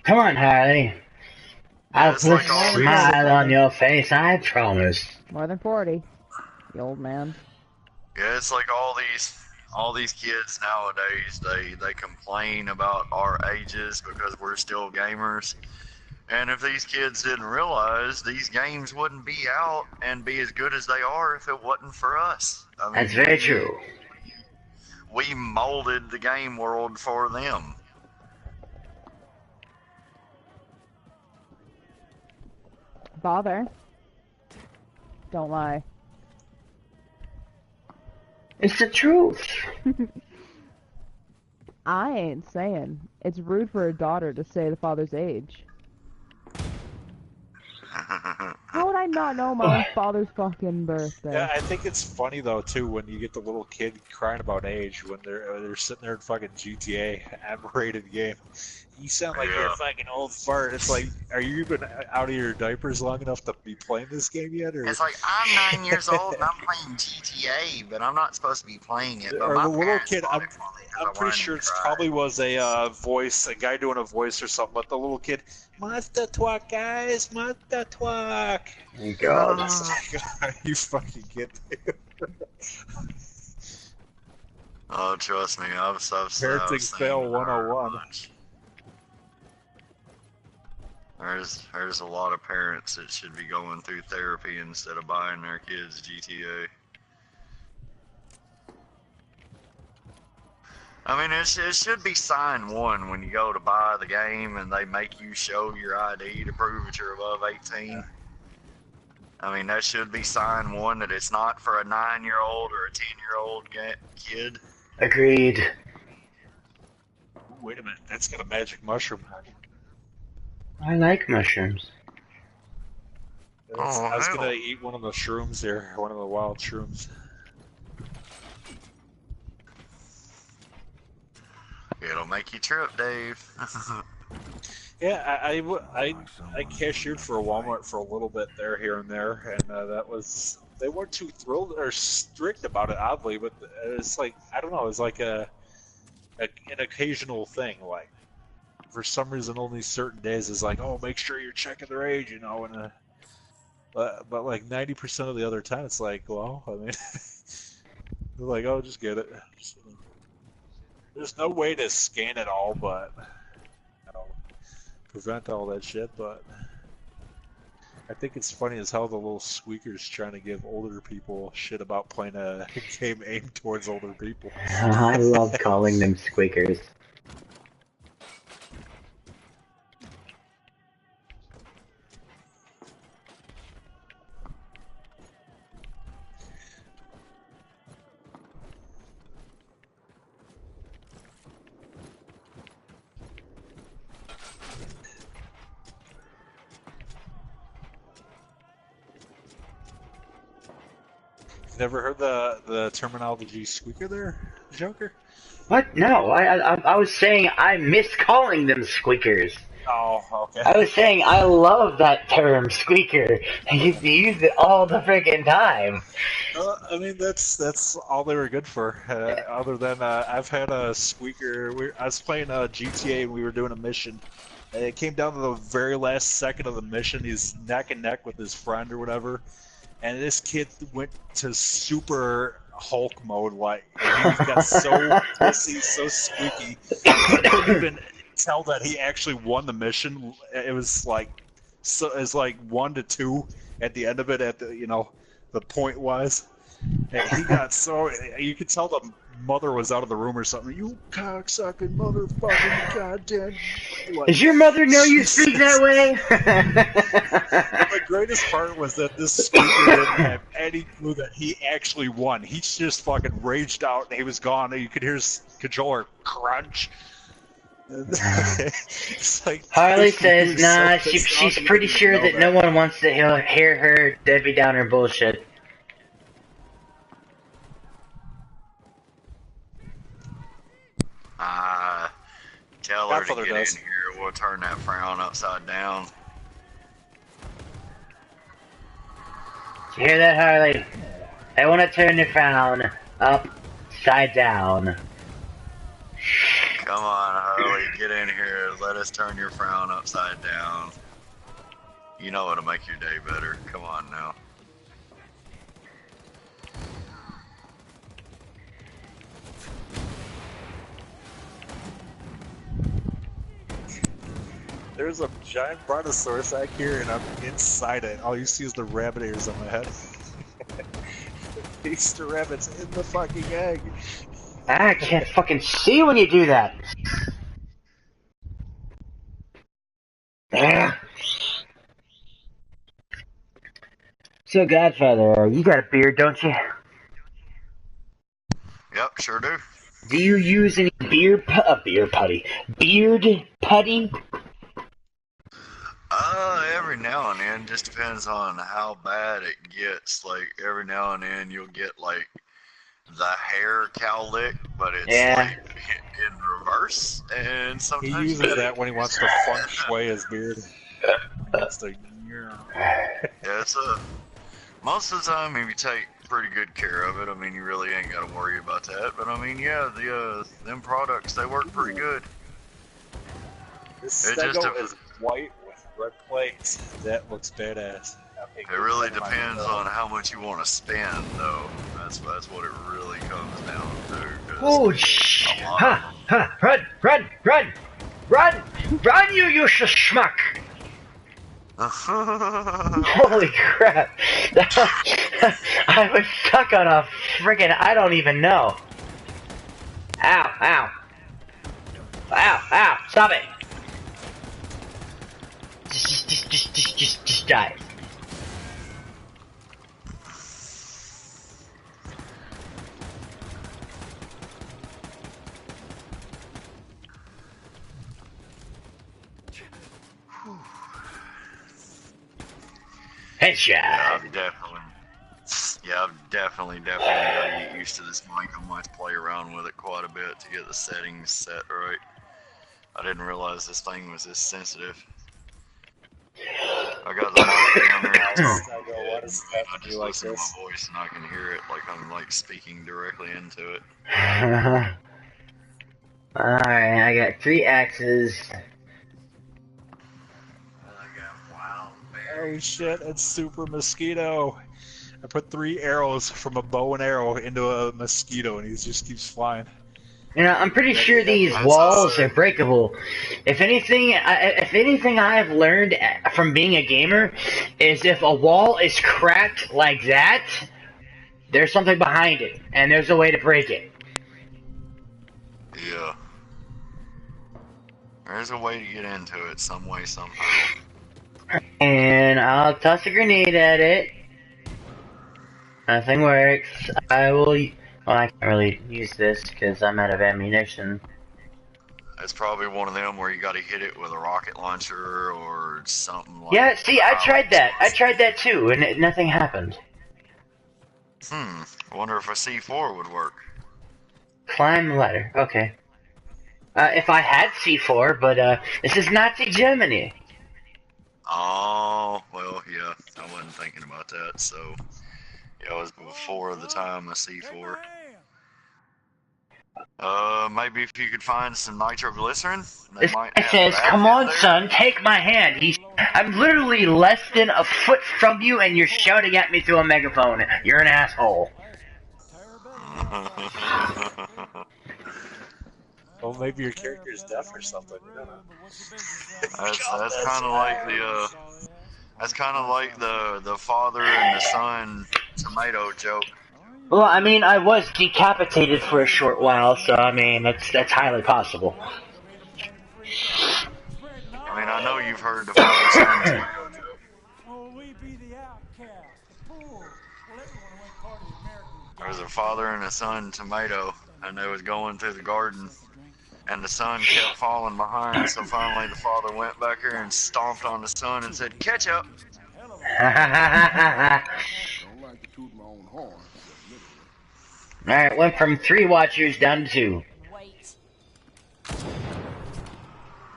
Come on, Harley. I'll it's put like a all these- smile on your face, I promise. More than 40. The old man. Yeah, it's like all these kids nowadays. They complain about our ages because we're still gamers. And if these kids didn't realize, these games wouldn't be out and be as good as they are if it wasn't for us. I mean, That's very true. We molded the game world for them. Father. Don't lie. It's the truth. I ain't saying. It's rude for a daughter to say the father's age. How would I not know my father's fucking birthday? Yeah, I think it's funny though too when you get the little kid crying about age when they're sitting there in fucking GTA, M-rated game. You sound like you're a fucking old fart. It's like, are you even out of your diapers long enough to be playing this game yet? Or It's like, I'm 9 years old and I'm playing GTA, but I'm not supposed to be playing it. But or my the little parents kid, bought I'm it for me 'cause I pretty wanted sure to it try. probably was a voice, a guy doing a voice or something. But the little kid, Monster Twalk, guys, Monster Twalk. Oh, God. You fucking kid. Oh, trust me, I've Parenting seen fail her 101. much. There's a lot of parents that should be going through therapy instead of buying their kids GTA. I mean, it should be sign one when you go to buy the game and they make you show your ID to prove that you're above 18. I mean, that should be sign one that it's not for a 9-year-old or a 10-year-old kid. Agreed. Wait a minute, that's got a magic mushroom. I like mushrooms. Oh, I was hell. gonna eat one of the shrooms here, one of the wild shrooms. It'll make you trip, Dave. Yeah, I cashiered for a Walmart for a little bit here and there, and that was, they weren't too thrilled or strict about it, oddly, but it's like, I don't know, it's like an occasional thing, like, for some reason only certain days is like, oh, make sure you're checking their age, you know, and but like 90% of the other time it's like, well, I mean, they're like, oh, just get it. There's no way to scan it all, but you know, prevent all that shit. But I think it's funny as how the little squeaker's trying to give older people shit about playing a game aimed towards older people. I love calling them squeakers. Never heard the terminology squeaker there, Joker? What? No, I was saying I miss calling them squeakers. Oh, okay. I was saying I love that term, squeaker. I used to use it all the freaking time. I mean, that's all they were good for. Other than I've had a squeaker. I was playing GTA and we were doing a mission. And it came down to the very last second of the mission. He's neck and neck with his friend or whatever, and this kid went to super Hulk mode. Like he got so pissy, so squeaky. He couldn't even tell that he actually won the mission. It was like it's like 1-2 at the end of it. At the point wise, and he got so you could tell the mother was out of the room or something. You cocksucking motherfucking goddamn. Like, does your mother know you speak that way? The greatest part was that this squeaker didn't have any clue that he actually won. He just fucking raged out and he was gone. And you could hear his controller crunch. It's like, Harley says, nah, she's pretty sure that no one wants to hear her Debbie Downer bullshit. Tell her to Godfather get does. in here. We'll turn that frown upside down. You hear that, Harley? I want to turn the frown upside down. Come on, Harley, get in here. Let us turn your frown upside down. You know what'll make your day better. Come on now. There's a giant brontosaurus back here, and I'm inside it. All you see is the rabbit ears on my head. Easter rabbits in the fucking egg. I can't fucking see when you do that. So, Godfather, you got a beard, don't you? Yep, sure do. Do you use any beard putty? Every now and then, just depends on how bad it gets. Like, every now and then you'll get, like, the hair cowlick, but it's, like, in reverse, and sometimes... He uses that when he wants to feng shui his beard. He wants to... Yeah, it's most of the time, if you take pretty good care of it, I mean, you really ain't got to worry about that. But, I mean, yeah, them products, they work pretty good. This Stego is white with red plates. That looks badass. It really depends on how much you want to spend, though. That's what it really comes down to. Oh, shit! Ha! Ha! Run! Run! Run! Run! Run, you schmuck! Holy crap! I was stuck on a friggin' I don't even know. Ow! Ow! Ow! Ow! Stop it! Just die. Headshot. I've definitely got to get used to this mic. I might play around with it quite a bit to get the settings set right. I didn't realize this thing was this sensitive. I got the mic down there. I just listen to my voice and I can hear it like I'm like speaking directly into it. Alright, I got 3 axes. Oh shit, it's Super Mosquito. I put 3 arrows from a bow and arrow into a mosquito and he just keeps flying. You know, I'm pretty sure these walls are breakable. If anything I've learned from being a gamer is if a wall is cracked like that, there's something behind it, and there's a way to break it. Yeah. There's a way to get into it, some way, somehow. And I'll toss a grenade at it. Nothing works. Well, I can't really use this because I'm out of ammunition. It's probably one of them where you gotta hit it with a rocket launcher or something like that. Yeah, see, I tried that. I tried that too, and nothing happened. I wonder if a C4 would work. Climb the ladder. Okay. If I had C4, but this is Nazi Germany. Oh, well, yeah, I wasn't thinking about that, so... Yeah, it was before the time of C4. Maybe if you could find some nitroglycerin, they might have. It says, "Come on, son, take my hand." I'm literally less than a foot from you, and you're shouting at me through a megaphone. You're an asshole. Well, maybe your character's deaf or something. You know? That's kind of like the. That's kind of like the father and the son tomato joke. Well, I mean, I was decapitated for a short while, so I mean, that's highly possible. I mean, I know you've heard the father-son tomato joke. There was a father and a son tomato, and they was going through the garden, and the son kept falling behind, so finally the father went back here and stomped on the son and said, "Catch up!" Alright, went from 3 watchers down to 2. Wait.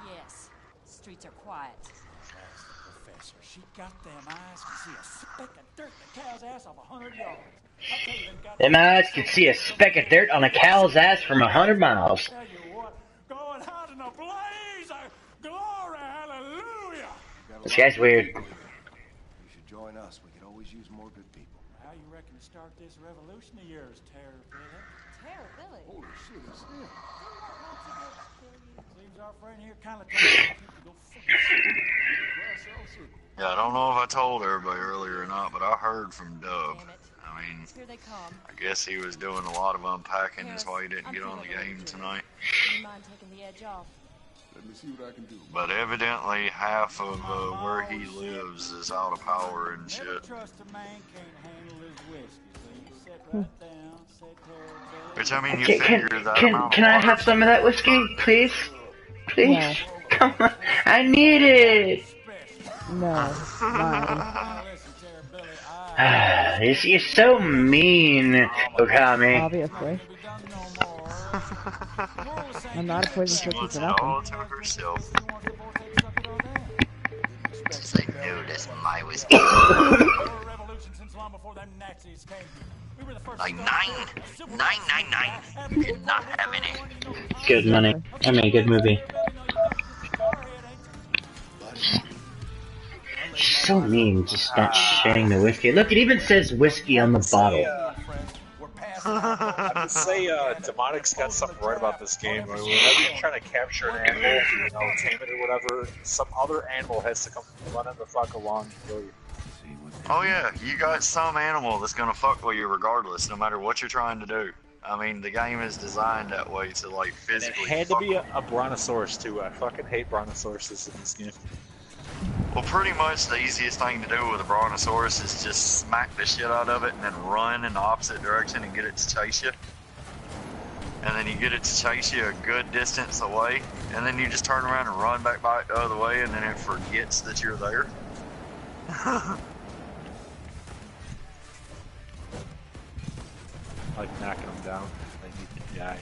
Yes, streets are quiet. Professor, she got them eyes to see a speck of dirt in a cow's ass off 100 yards. Them eyes could see a speck of dirt on a cow's ass from 100 miles. Tell you what, going out in a blaze! This guy's weird. You should join us. We could always use more good people. How you reckon to start this revolution of yours, Terror Billy? Terror, Billy. Holy shit, it's him. Seems our friend here kind of told you to go fuck yourself. Yeah, I don't know if I told everybody earlier or not, but I heard from Dub. Damn it. I mean, Here they come. I guess he was doing a lot of unpacking. That's why he didn't get on the game tonight. You mind taking the edge off? Let me see what I can do. But evidently, half of where he lives is out of power and shit. Never trust a man can't handle his whiskey, so you sit right down, say Terror Billy. Which, I mean, you figure that amount Can of I water- have some of that whiskey, please? Please? No. Come on. I need it! No, mine. Now listen, Terror Billy, You're so mean, Okami. Obviously. I'm not a poison She cookie wants for it nothing. all to herself. She's like, no, that's my whiskey. Like 999. You cannot have any. Good money. I mean, good movie. She's so mean, just not sharing the whiskey. Look, it even says whiskey on the bottle. I would say Demonic's got something right about this game. Whenever you're trying to capture an animal, you know, tame it or whatever, some other animal has to come running the fuck along and kill you. Oh yeah, you got some animal that's gonna fuck with you regardless, no matter what you're trying to do. I mean, the game is designed that way to like And it physically. had to fuck be a brontosaurus too. I fucking hate brontosauruses in this game. Well, pretty much the easiest thing to do with a brontosaurus is just smack the shit out of it and then run in the opposite direction and get it to chase you. And then you get it to chase you a good distance away, and then you just turn around and run back by it the other way, and then it forgets that you're there. Like knocking them down. They need to die.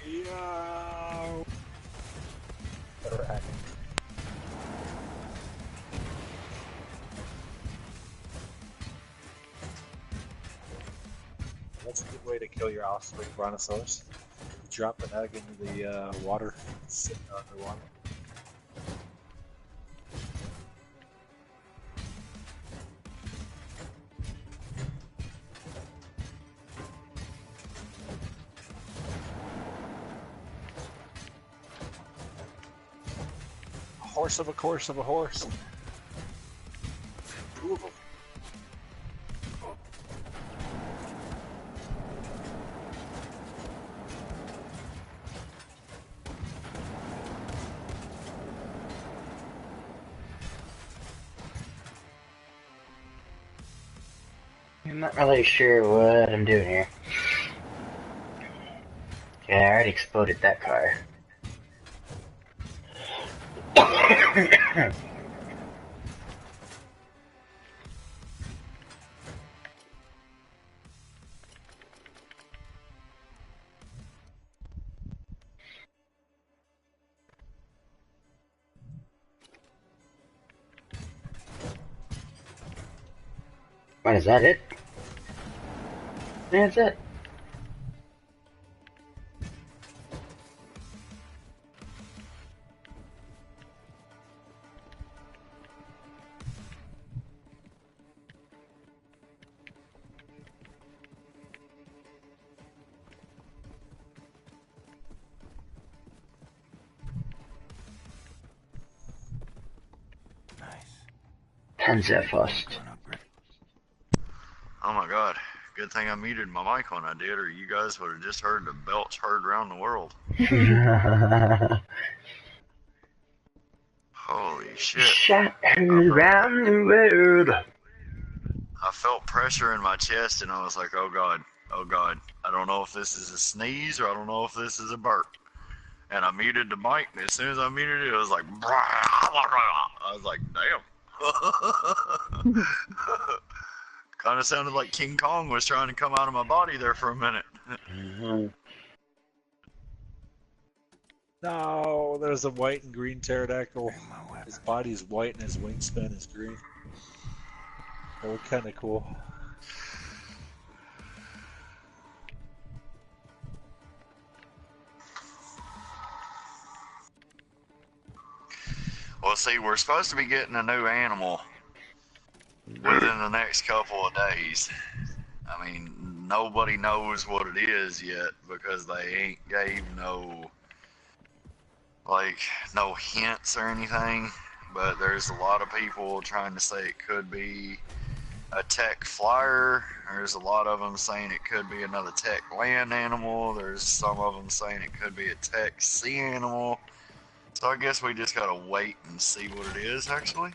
Yo. Better acting. That's a good way to kill your offspring brontosaurus. Drop an egg into the water, sit underwater. Horse of a course of a horse. Two of them. I'm not really sure what I'm doing here. Yeah, I already exploded that car. What, is that it? Yeah, that's it. Panzerfaust. Oh my god. Good thing I muted my mic when I did, or you guys would have just heard the belch heard around the world. Holy shit. Shot around the world. I felt pressure in my chest and I was like, oh god, oh god, I don't know if this is a sneeze or I don't know if this is a burp. And I muted the mic, and as soon as I muted it, it was like, I was like, damn. Kind of sounded like King Kong was trying to come out of my body there for a minute. No, there's a white and green pterodactyl. His body's white and his wingspan is green. That looked kind of cool. Well, see, we're supposed to be getting a new animal within the next couple of days. I mean, nobody knows what it is yet because they ain't gave no hints or anything. But there's a lot of people trying to say it could be a tech flyer. There's a lot of them saying it could be another tech land animal. There's some of them saying it could be a tech sea animal. So I guess we just gotta wait and see what it is, actually.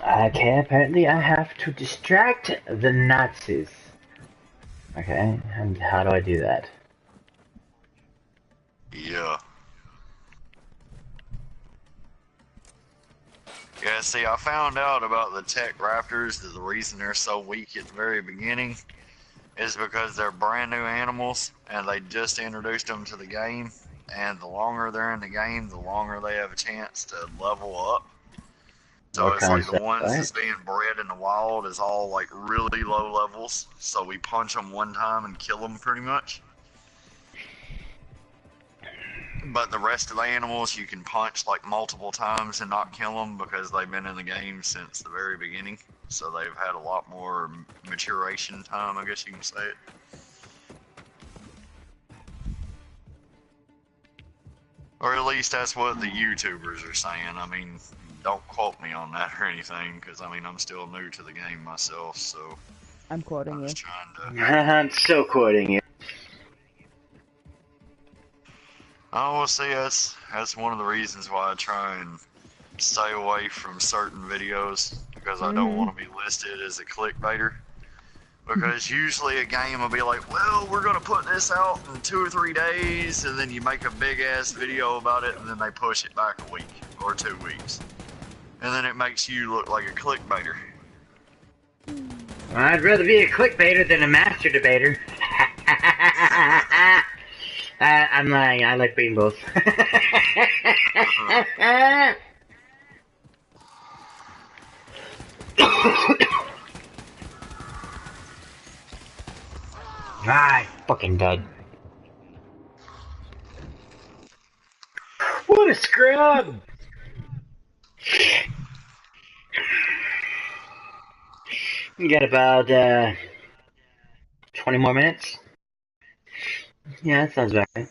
Okay, apparently I have to distract the Nazis. Okay, and how do I do that? Yeah. Yeah, see, I found out about the tech raptors, that the reason they're so weak at the very beginning is because they're brand new animals, and they just introduced them to the game, and the longer they're in the game, the longer they have a chance to level up. So What it's like the concept, ones right? that's being bred in the wild is all like really low levels, so we punch them one time and kill them pretty much. But the rest of the animals you can punch like multiple times and not kill them because they've been in the game since the very beginning. So they've had a lot more maturation time, I guess you can say it. Or at least that's what the YouTubers are saying. I mean, don't quote me on that or anything, because I mean, I'm still new to the game myself, so I'm quoting I'm you. just trying to... I'm so quoting you. Oh, well, see, that's one of the reasons why I try and stay away from certain videos, because I don't want to be listed as a clickbaiter. Because usually a game will be like, well, we're going to put this out in 2 or 3 days, and then you make a big-ass video about it, and then they push it back a week or 2 weeks. And then it makes you look like a clickbaiter. I'd rather be a clickbaiter than a master debater. I'm lying, I like being both. I fucking died. What a scrub! You got about 20 more minutes? Yeah, that sounds about right.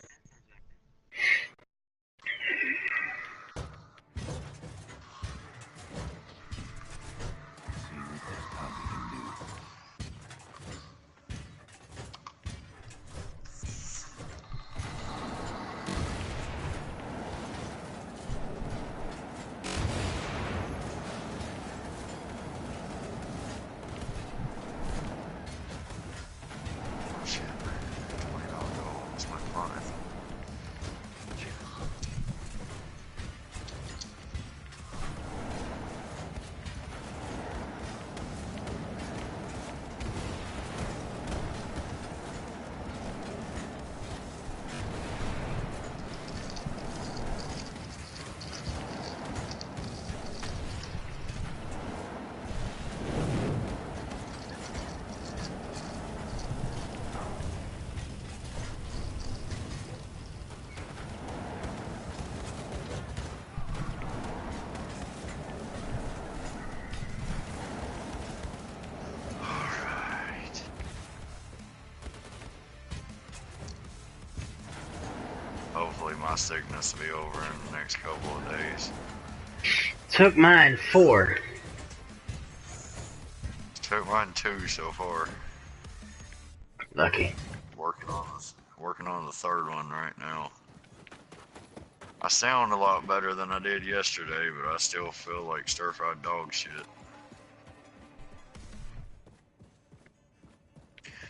Hopefully my sickness will be over in the next couple of days. Took mine 4. Took mine 2 so far. Lucky. Working on the 3rd one right now. I sound a lot better than I did yesterday, but I still feel like stir-fried dog shit.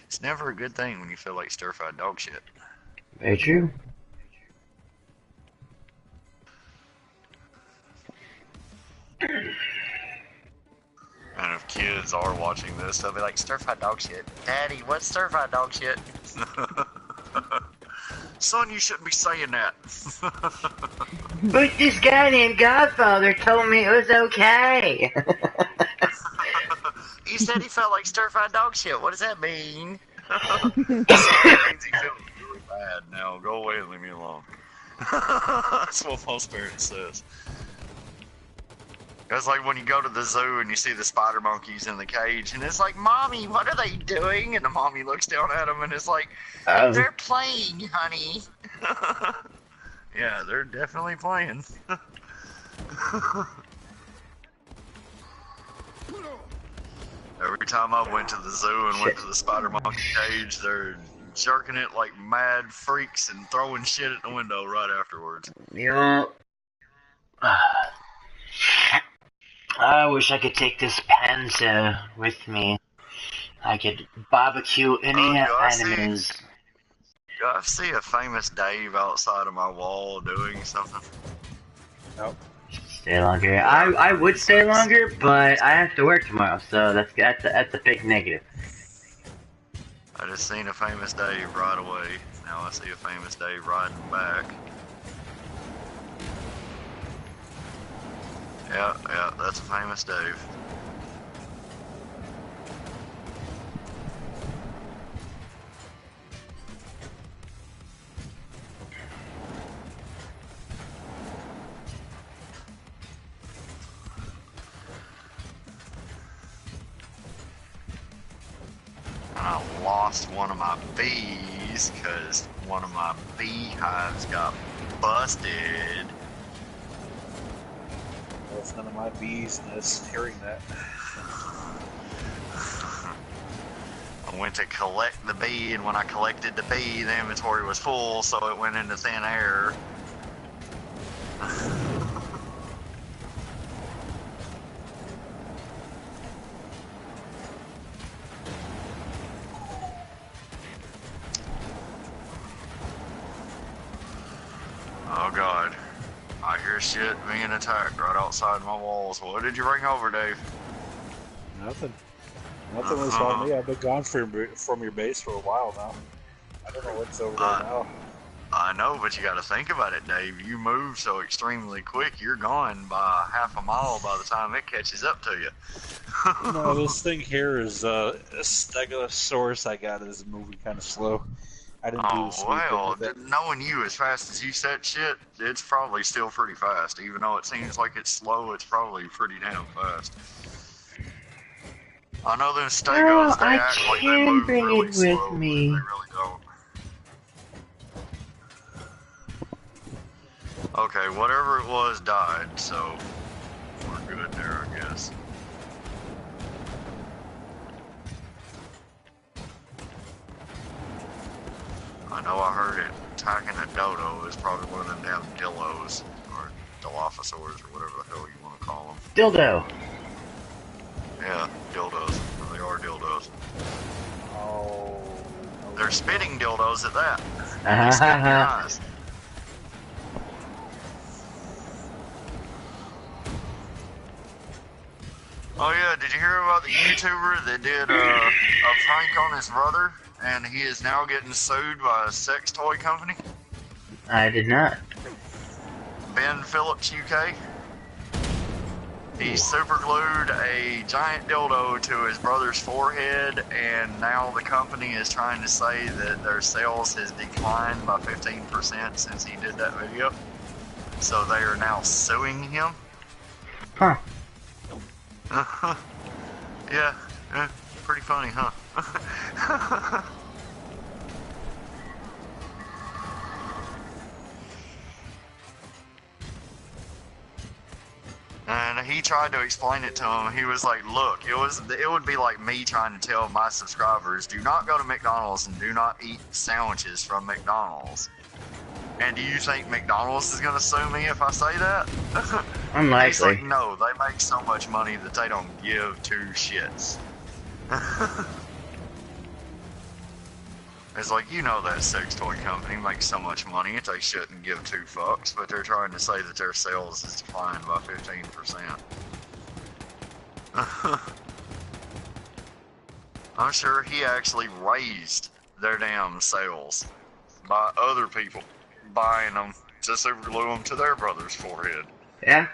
It's never a good thing when you feel like stir-fried dog shit. Very true. And if kids are watching this, they'll be like, stir-fried dog shit. Daddy, what's stir-fried dog shit? Son, you shouldn't be saying that. But this guy named Godfather told me it was okay. He said he felt like stir-fried dog shit. What does that mean? So that means he feels really bad. Now, go away and leave me alone. That's what most parents says. It's like when you go to the zoo and you see the spider monkeys in the cage, and it's like, Mommy, what are they doing? And the mommy looks down at them and it's like, they're playing, honey. Yeah, they're definitely playing. Every time I went to the zoo and went to the spider monkey cage, they're jerking it like mad freaks and throwing shit at the window right afterwards. Yeah. I wish I could take this panzer with me. I could barbecue any enemies. I see a famous Dave outside of my wall doing something. Nope. Stay longer. I would stay longer, but I have to work tomorrow, so that's a big negative. I just seen a famous Dave right away. Now I see a famous Dave riding back. Yeah, that's a famous Dave. I lost one of my bees because one of my beehives got busted. That's none of my business hearing that. I went to collect the bee, and when I collected the bee, the inventory was full, so it went into thin air. Oh god. I hear shit being attacked right outside my walls. What did you bring over, Dave? Nothing. Nothing was on me. I've been gone from your base for a while now. I don't know what's over there now. I know, but you gotta think about it, Dave. You move so extremely quick, you're gone by half a mile by the time it catches up to you. No, this thing here is a Stegosaurus I got is moving kind of slow. I didn't do the sweet thing with it. Knowing you as fast as you set shit, it's probably still pretty fast. Even though it seems like it's slow, it's probably pretty damn fast. I know them Stegos, they act like they move really slow, but they really don't. Okay, whatever it was died, so we're good there, I guess. I know I heard it attacking a dodo. It's probably one of them damn dillos, or dilophosaurs, or whatever the hell you want to call them. Dildo. Yeah, dildos. They are dildos. Oh. They're spitting dildos at that. They spit in your eyes. Oh yeah, did you hear about the YouTuber that did a prank on his brother, and he is now getting sued by a sex toy company? I did not. Ben Phillips UK. He super glued a giant dildo to his brother's forehead, and now the company is trying to say that their sales has declined by 15% since he did that video. So they are now suing him. Huh. Yeah, pretty funny, huh? And he tried to explain it to him. He was like, look, it would be like me trying to tell my subscribers, do not go to McDonald's and do not eat sandwiches from McDonald's. And do you think McDonald's is gonna sue me if I say that? Unlikely. He's like, no, they make so much money that they don't give two shits. It's like, you know that sex toy company makes so much money that they shouldn't give two fucks, but they're trying to say that their sales is declined by 15%. I'm sure he actually raised their damn sales by other people buying them to superglue them to their brother's forehead. Yeah.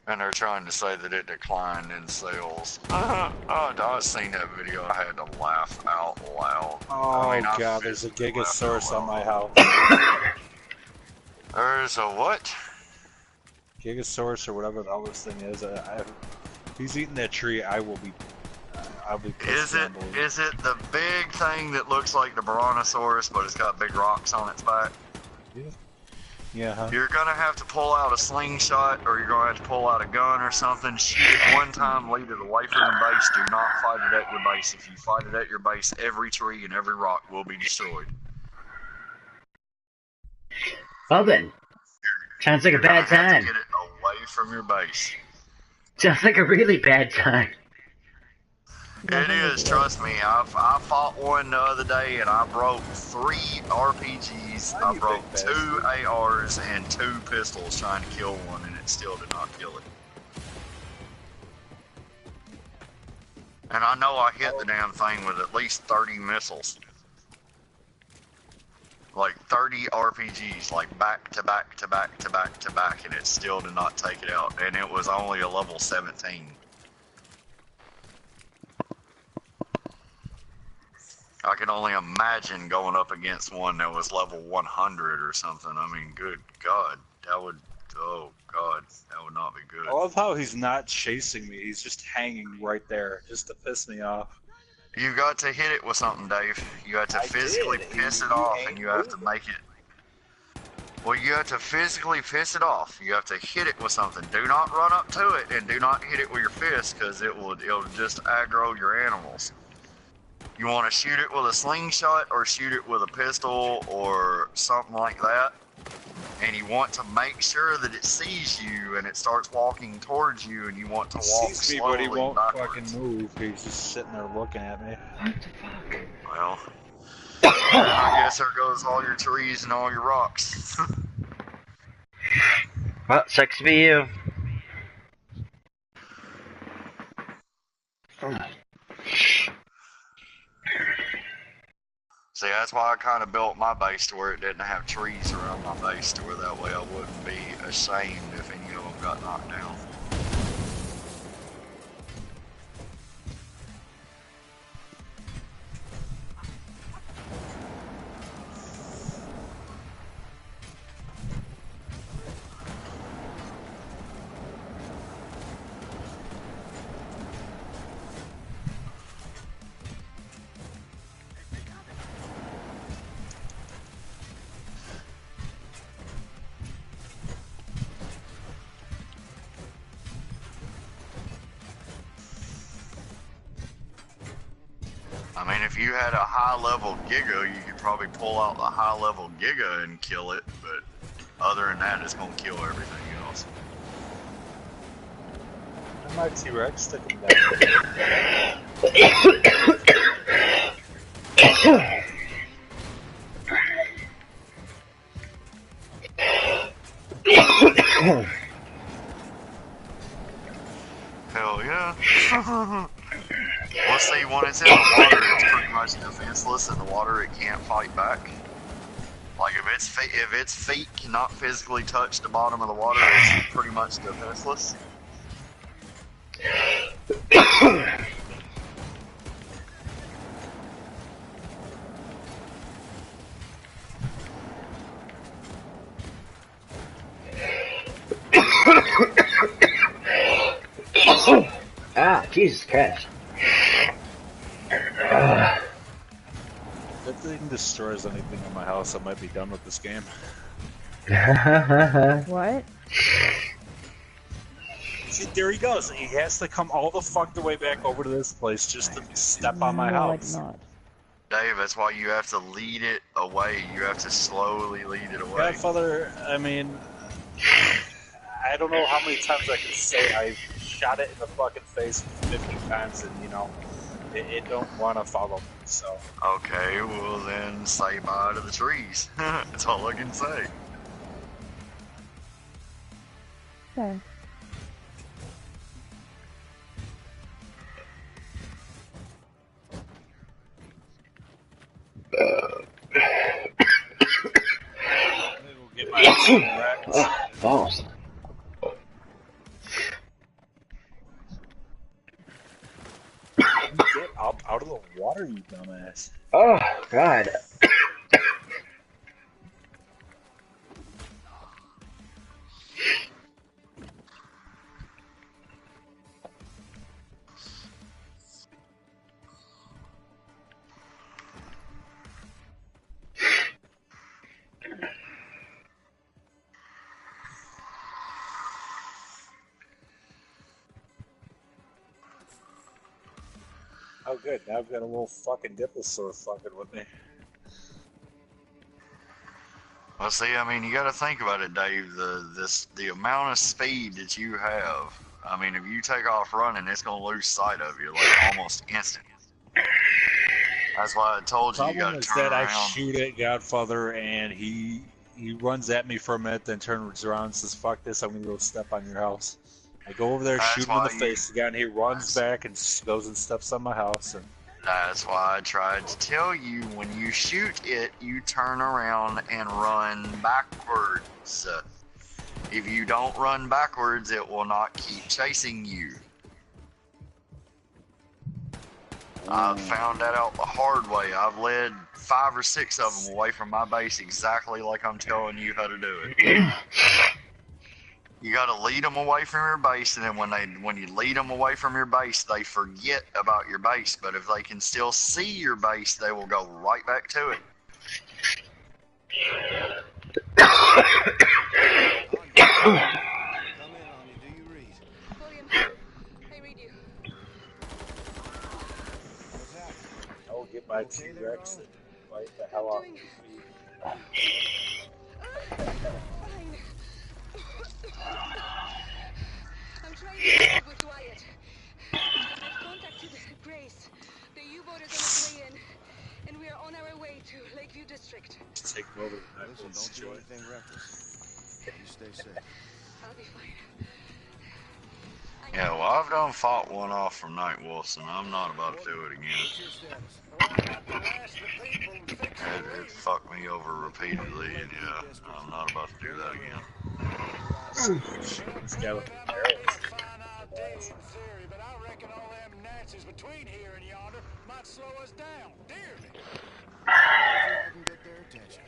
And they're trying to say that it declined in sales. Oh, I've seen that video. I had to laugh out loud. Oh god, there's a Gigasaurus on my house. There's a what? Gigasaurus or whatever the hell this thing is. If he's eating that tree, I'll be Is it the big thing that looks like the Brontosaurus, but it's got big rocks on its back? Yeah, huh? You're gonna have to pull out a slingshot, or you're gonna have to pull out a gun or something, shoot it one time, lead it away from the base. Do not fight it at your base. If you fight it at your base, every tree and every rock will be destroyed. Well then, sounds like a bad time. Have to get it away from your base. Sounds like a really bad time. It is, trust me. I fought one the other day and I broke 3 RPGs, I broke 2 ARs and 2 pistols trying to kill one, and it still did not kill it. And I know I hit the damn thing with at least 30 missiles. Like 30 RPGs, like back to back to back to back to back, and it still did not take it out, and it was only a level 17. I can only imagine going up against one that was level 100 or something. I mean, good God, that would, oh God, that would not be good. I love how he's not chasing me, he's just hanging right there, just to piss me off. You got to hit it with something, Dave. You have to physically piss it off, and you have to make it. Well, you have to physically piss it off. You have to hit it with something. Do not run up to it, and do not hit it with your fist, because it'll just aggro your animals. You want to shoot it with a slingshot or shoot it with a pistol or something like that. And you want to make sure that it sees you and it starts walking towards you, and you want to walk sees me, slowly but he won't backwards. fucking move. He's just sitting there looking at me. What the fuck? Well, I guess there goes all your trees and all your rocks. Well, sucks to be you. See, that's why I kind of built my base to where it didn't have trees around my base, to where that way I wouldn't be ashamed if any of them got knocked down. I mean, if you had a high-level Giga, you could probably pull out the high-level Giga and kill it, but other than that, it's going to kill everything else. I might T-Rex, stick him down. Hell yeah. Well, see, when it's in the water, it's pretty much defenseless. In the water, it can't fight back. Like, if its feet cannot physically touch the bottom of the water, it's pretty much defenseless. Ah, Jesus Christ. If that thing destroys anything in my house, I might be done with this game. What? See, there he goes. He has to come all the fucked way back over to this place just to step on my No, house. Like not. Dave, that's why you have to lead it away. You have to slowly lead it away. Godfather, I mean, I don't know how many times I can say I've shot it in the fucking face 50 times and, it don't want to follow me, so. Okay, well then say bye to the trees. That's all I can say. Okay. Balls. Get up out of the water, you dumbass. Oh, God. Oh, good. Now I've got a little fucking dinosaur fucking with me. Well, see, I mean, you got to think about it, Dave. The amount of speed that you have. I mean, if you take off running, it's gonna lose sight of you like almost instant. That's why I told you you got to turn around. I shoot at Godfather and he runs at me for a minute, then turns around and says, "Fuck this! I'm gonna go step on your house." I go over there, shoot him in the face again. He runs back and goes and steps on my house. And that's why I tried to tell you, when you shoot it, you turn around and run backwards. If you don't run backwards, it will not keep chasing you. I've found that out the hard way. I've led 5 or 6 of them away from my base exactly like I'm telling you how to do it. You got to lead them away from your base, and then when you lead them away from your base, they forget about your base. But if they can still see your base, they will go right back to it. I will get my T-Rex and fight the hell out of you. I'm trying to get with Wyatt. I've contacted Grace. The U-boat is on its way in, and we are on our way to Lakeview District. Take over. Listen, don't do anything reckless. You stay safe. I'll be fine. Yeah, well, I've done fought one off from Night Wolves, and I'm not about to do it again. It fucked me over repeatedly, and yeah, I'm not about to do that again. This guy with the arrows. But I reckon all them Nazis between here and yonder might slow us down dearly. I can get their attention.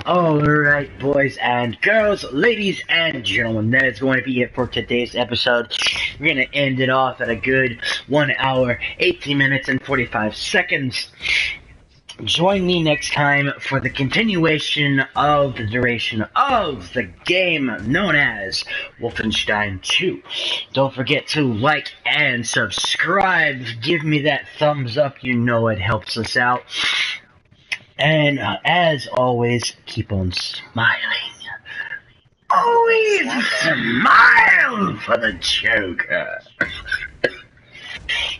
Alright, boys and girls, ladies and gentlemen, that is going to be it for today's episode. We're going to end it off at a good 1 hour, 18 minutes, and 45 seconds. Join me next time for the continuation of the duration of the game known as Wolfenstein 2. Don't forget to like and subscribe. Give me that thumbs up. You know it helps us out. And as always, keep on smiling. Always smile for the Joker.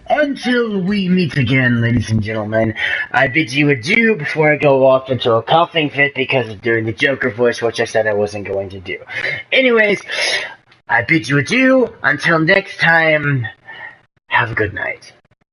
Until we meet again, ladies and gentlemen, I bid you adieu before I go off into a coughing fit because of doing the Joker voice, which I said I wasn't going to do. Anyways, I bid you adieu. Until next time, have a good night.